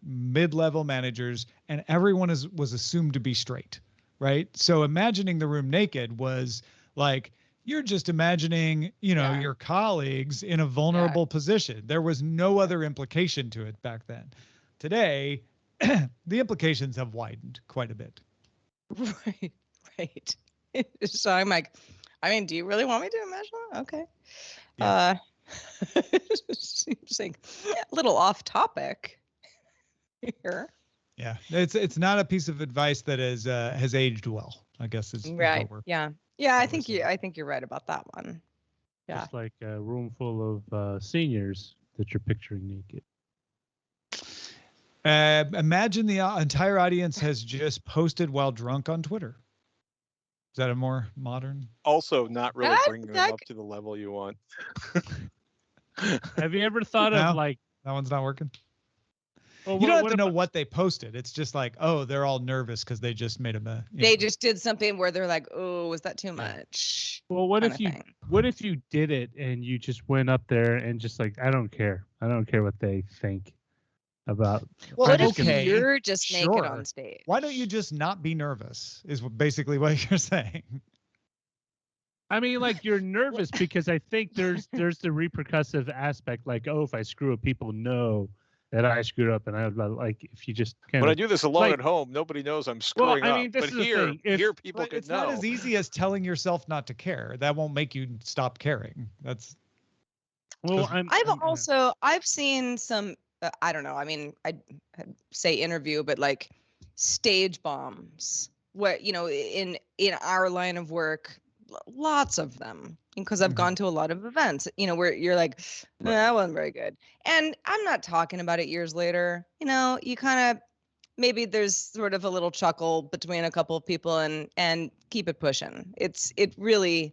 A: mid-level managers, and everyone was assumed to be straight, right? So imagining the room naked was like, you're just imagining, your colleagues in a vulnerable position. There was no other implication to it back then. Today, the implications have widened quite a bit.
B: Right. So I'm like, do you really want me to imagine that? Okay.
A: Yeah.
B: Seems like a little off topic here.
A: Yeah, it's not a piece of advice that has aged well, I guess is
B: right. Yeah. I think
A: saying.
B: you're right about that one. Yeah.
C: Just like a room full of seniors that you're picturing naked.
A: Imagine the entire audience has just posted while drunk on Twitter. Is that a more modern?
E: Also, not really bringing them up to the level you want.
C: Have you ever thought of like
A: that one's not working?
C: Well,
A: you don't have to know what they posted. It's just like, oh, they're all nervous because they just made
B: They just did something where they're like, oh, was that too much?
C: Well, what if you did it and you just went up there and just like, I don't care what they think about.
B: Well, what if you're just naked on stage?
A: Why don't you just not be nervous? Is basically what you're saying.
C: I mean, like, you're nervous because I think there's the repercussive aspect, like, oh, if I screw up, people know that I screwed up, and I like if you just
E: when I do this alone at home, nobody knows I'm screwing up. But here people could know.
A: It's not as easy as telling yourself not to care. That won't make you stop caring. That's
C: well.
B: I've seen some. I don't know. I mean, I'd say interview, but like stage bombs. Where in our line of work, lots of them. Because I've gone to a lot of events, where you're like, that wasn't very good. And I'm not talking about it years later. You kind of, maybe there's sort of a little chuckle between a couple of people and keep it pushing. It really,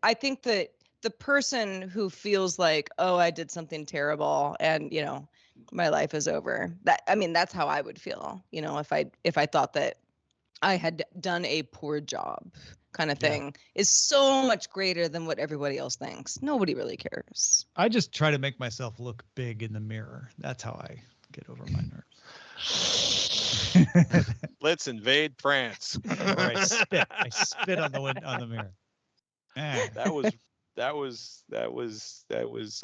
B: I think that the person who feels like, oh, I did something terrible and, my life is over. That's how I would feel, if I thought that I had done a poor job. Kind of thing is so much greater than what everybody else thinks. Nobody really cares.
A: I just try to make myself look big in the mirror. That's how I get over my nerves.
E: Let's invade France.
A: Or I spit on the mirror.
E: That was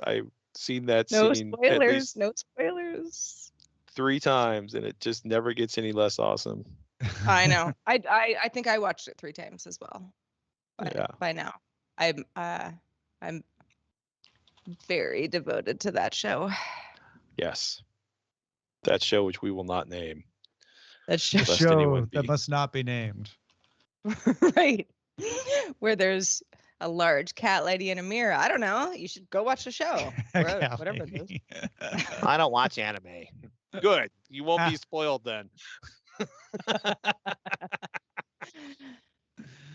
E: I've seen that scene
B: at least no spoilers
E: 3 times, and it just never gets any less awesome.
B: I know. I think I watched it 3 times as well. By now, I'm very devoted to that show.
E: Yes, that show which we will not name.
A: That show that must not be named.
B: Right, where there's a large cat lady in a mirror. I don't know. You should go watch the show. Whatever it is.
E: I don't watch anime. Good. You won't be spoiled then.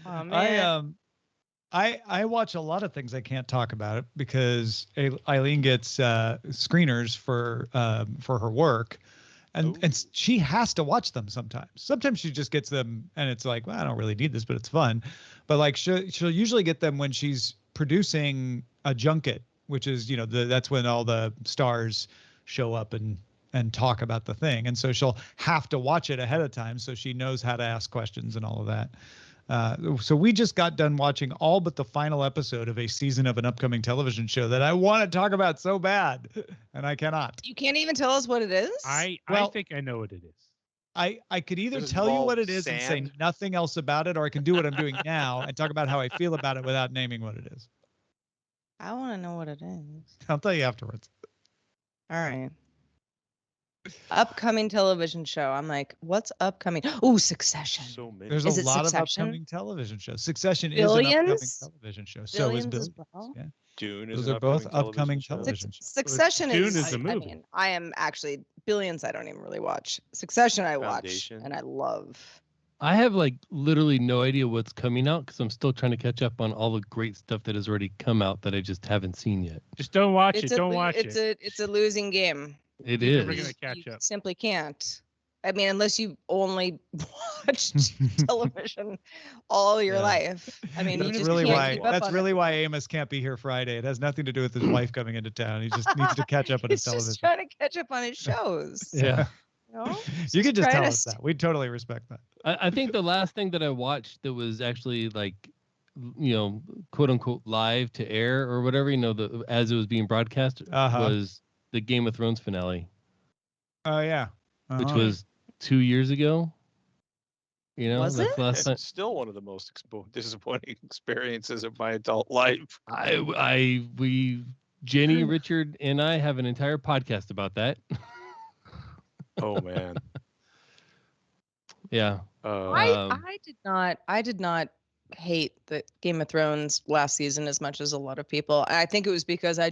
B: Oh, man.
A: I watch a lot of things I can't talk about because Eileen gets screeners for her work, and she has to watch them sometimes. Sometimes she just gets them and it's like, well, I don't really need this, but it's fun. But like she'll usually get them when she's producing a junket, which is that's when all the stars show up and talk about the thing. And so she'll have to watch it ahead of time so she knows how to ask questions and all of that. So we just got done watching all but the final episode of a season of an upcoming television show that I want to talk about so bad, and I cannot.
B: You can't even tell us what it is?
C: I think I know what it is.
A: I could either tell you what it is and say nothing else about it, or I can do what I'm doing now and talk about how I feel about it without naming what it is.
B: I want to know what it is.
A: I'll tell you afterwards.
B: All right. Upcoming television show. I'm like, what's upcoming? Oh, Succession.
E: So many.
A: There's
B: Is
A: a
B: it
A: lot
B: Succession?
A: of upcoming television shows. Succession is an upcoming
B: Billions?
A: television show. So is
B: Billions as
A: Billions.
B: well?
A: Yeah.
E: Dune is
A: Those
E: an
A: are both
E: upcoming
A: upcoming television shows.
B: Succession
C: Dune
B: is
C: is a
B: I
C: movie.
B: mean, I am actually Billions. I don't even really watch. Succession, I watch
E: Foundation.
B: and I love.
D: I have like literally no idea what's coming out because I'm still trying to catch up on all the great stuff that has already come out that I just haven't seen yet.
C: Just don't watch it.
B: It's a
C: Don't
B: lo-
C: watch
B: it's
C: it.
B: it's a losing game.
D: It
C: You're
D: is.
C: never gonna catch
B: You
C: up.
B: simply can't. I mean, unless you only watched television all your
D: Yeah.
B: life. I mean, you
A: That's
B: just
A: really
B: can't
A: why.
B: keep up
A: That's
B: on
A: really
B: it.
A: why Amos can't be here Friday. It has nothing to do with his wife coming into town. He just needs to catch up on his
B: He's just
A: television.
B: trying to catch up on his shows.
D: Yeah.
B: You know?
A: You can just
B: trying
A: tell
B: to
A: us that. We totally respect that.
D: I think the last thing that I watched that was actually like, quote unquote live to air or whatever, as it was being broadcast was the Game of Thrones finale,
A: Oh yeah.
D: which was 2 years ago.
B: Was
D: that's
B: it?
D: the last
E: It's
D: time.
E: still one of the most disappointing experiences of my adult life.
D: Jenny, Richard, and I have an entire podcast about that.
E: Oh man.
D: Yeah.
B: I did not hate the Game of Thrones last season as much as a lot of people. I think it was because I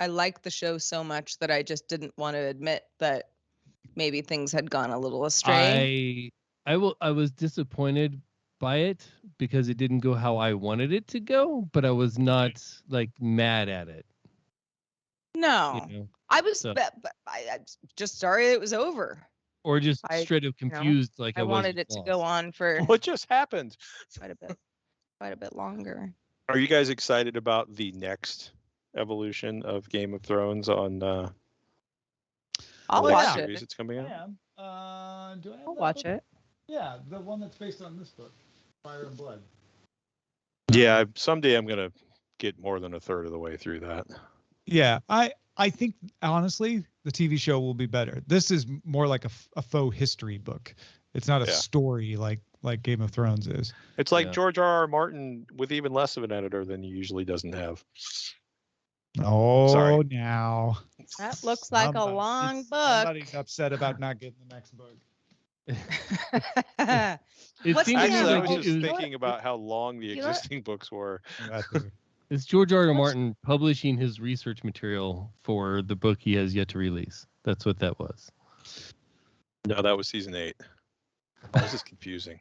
B: liked the show so much that I just didn't want to admit that maybe things had gone a little astray.
D: I was disappointed by it because it didn't go how I wanted it to go, but I was not like mad at it.
B: No, I was I just sorry it was over.
D: Or just straight up confused, like
B: I wanted it to go on for
E: What just happened?
B: quite a bit longer.
E: Are you guys excited about the next evolution of Game of Thrones on
B: I'll
E: the
B: watch
E: series
B: it.
E: that's coming out?
B: I'll watch it.
A: Yeah, the one that's based on this book, Fire and Blood.
E: Yeah, someday I'm gonna get more than a third of the way through that.
A: Yeah, I think honestly the TV show will be better. This is more like a faux history book. It's not a story like Game of Thrones is.
E: It's like George R.R. Martin with even less of an editor than he usually doesn't have.
A: Oh,
E: Sorry.
A: now
B: That looks like a long book.
A: Somebody's upset about not getting the next book.
D: It
B: What's
D: seems
B: the
E: Actually, I
B: other-
E: was just thinking about how long the existing books were.
D: It's George R. R. Martin publishing his research material for the book he has yet to release. That's what that was.
E: No, that was season 8. This is confusing.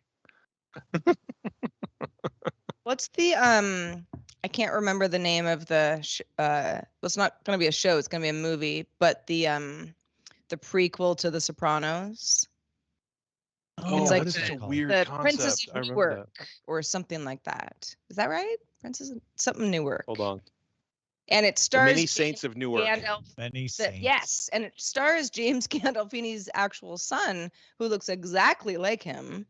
B: What's the I can't remember the name of the well, it's not going to be a show, it's going to be a movie, but the prequel to The Sopranos.
E: Oh,
B: It's like
E: that is such a
A: the
E: weird
B: The
E: concept.
B: Princess
E: I
B: of
E: remember
B: Newark or something like that. Is that right? Princess something Newark.
E: Hold on.
B: And it
E: The
B: stars
E: Many Saints of Newark.
A: Many saints.
B: Yes, and it stars James Gandolfini's actual son, who looks exactly like him,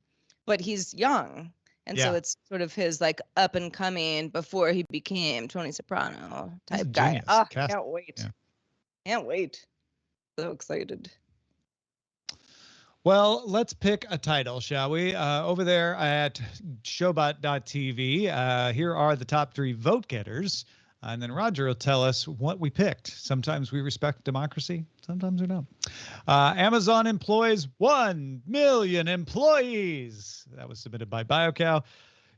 B: but he's young. And so
A: Yeah.
B: it's sort of his like up and coming before he became Tony Soprano
A: He's a
B: type guy.
A: genius.
B: Oh,
A: Cast-
B: can't wait.
A: yeah.
B: Can't wait. So excited.
A: Well, let's pick a title, shall we? Over there at showbot.tv, here are the top 3 vote getters. And then Roger will tell us what we picked. Sometimes we respect democracy, sometimes we don't. Amazon employs 1 million employees. That was submitted by BioCow.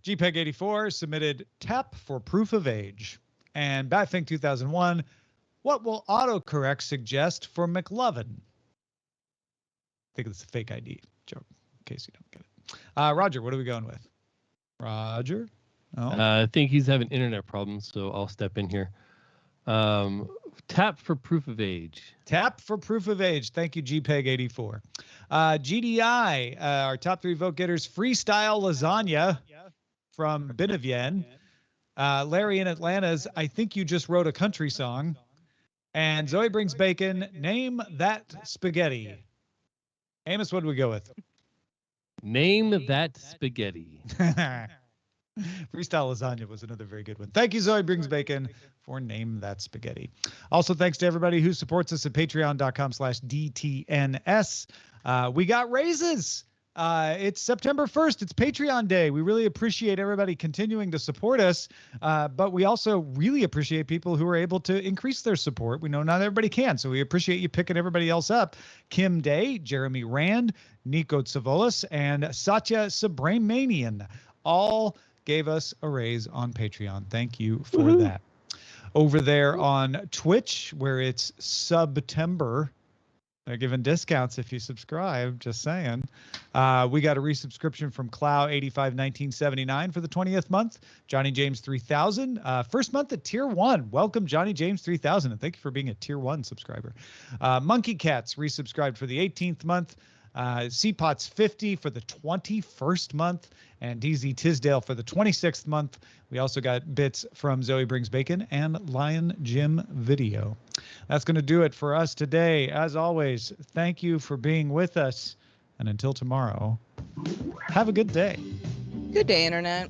A: GPEG84 submitted tap for proof of age. And Batthink 2001, what will autocorrect suggest for McLovin? I think it's a fake ID joke, in case you don't get it. Roger, what are we going with? Roger? Oh.
D: I think he's having internet problems, so I'll step in here. Tap for proof of age.
A: Tap for proof of age. Thank you, GPEG84. GDI, our top 3 vote getters, freestyle lasagna from Benavien. Larry in Atlanta's, I think you just wrote a country song. And Zoe brings bacon. Name that spaghetti. Amos, what do we go with?
D: Name that spaghetti.
A: Freestyle lasagna was another very good one. Thank you, Zoe Brings Bacon, for Name That Spaghetti. Also, thanks to everybody who supports us at patreon.com/DTNS. We got raises. It's September 1st. It's Patreon Day. We really appreciate everybody continuing to support us, but we also really appreciate people who are able to increase their support. We know not everybody can, so we appreciate you picking everybody else up. Kim Day, Jeremy Rand, Nico Tsavolis, and Satya Subramanian all gave us a raise on Patreon. Thank you for that. Over there on Twitch, where it's September, they're giving discounts if you subscribe, just saying. We got a resubscription from Clow851979 for the 20th month. Johnny James 3000, first month at Tier 1. Welcome, Johnny James 3000, and thank you for being a Tier 1 subscriber. Monkey Cats resubscribed for the 18th month. Cpots 50 for the 21st month, and DZ Tisdale for the 26th month. We also got bits from Zoe Brings Bacon and Lion Jim Video. That's going to do it for us today. As always, thank you for being with us. And until tomorrow, have a good day.
B: Good day, Internet.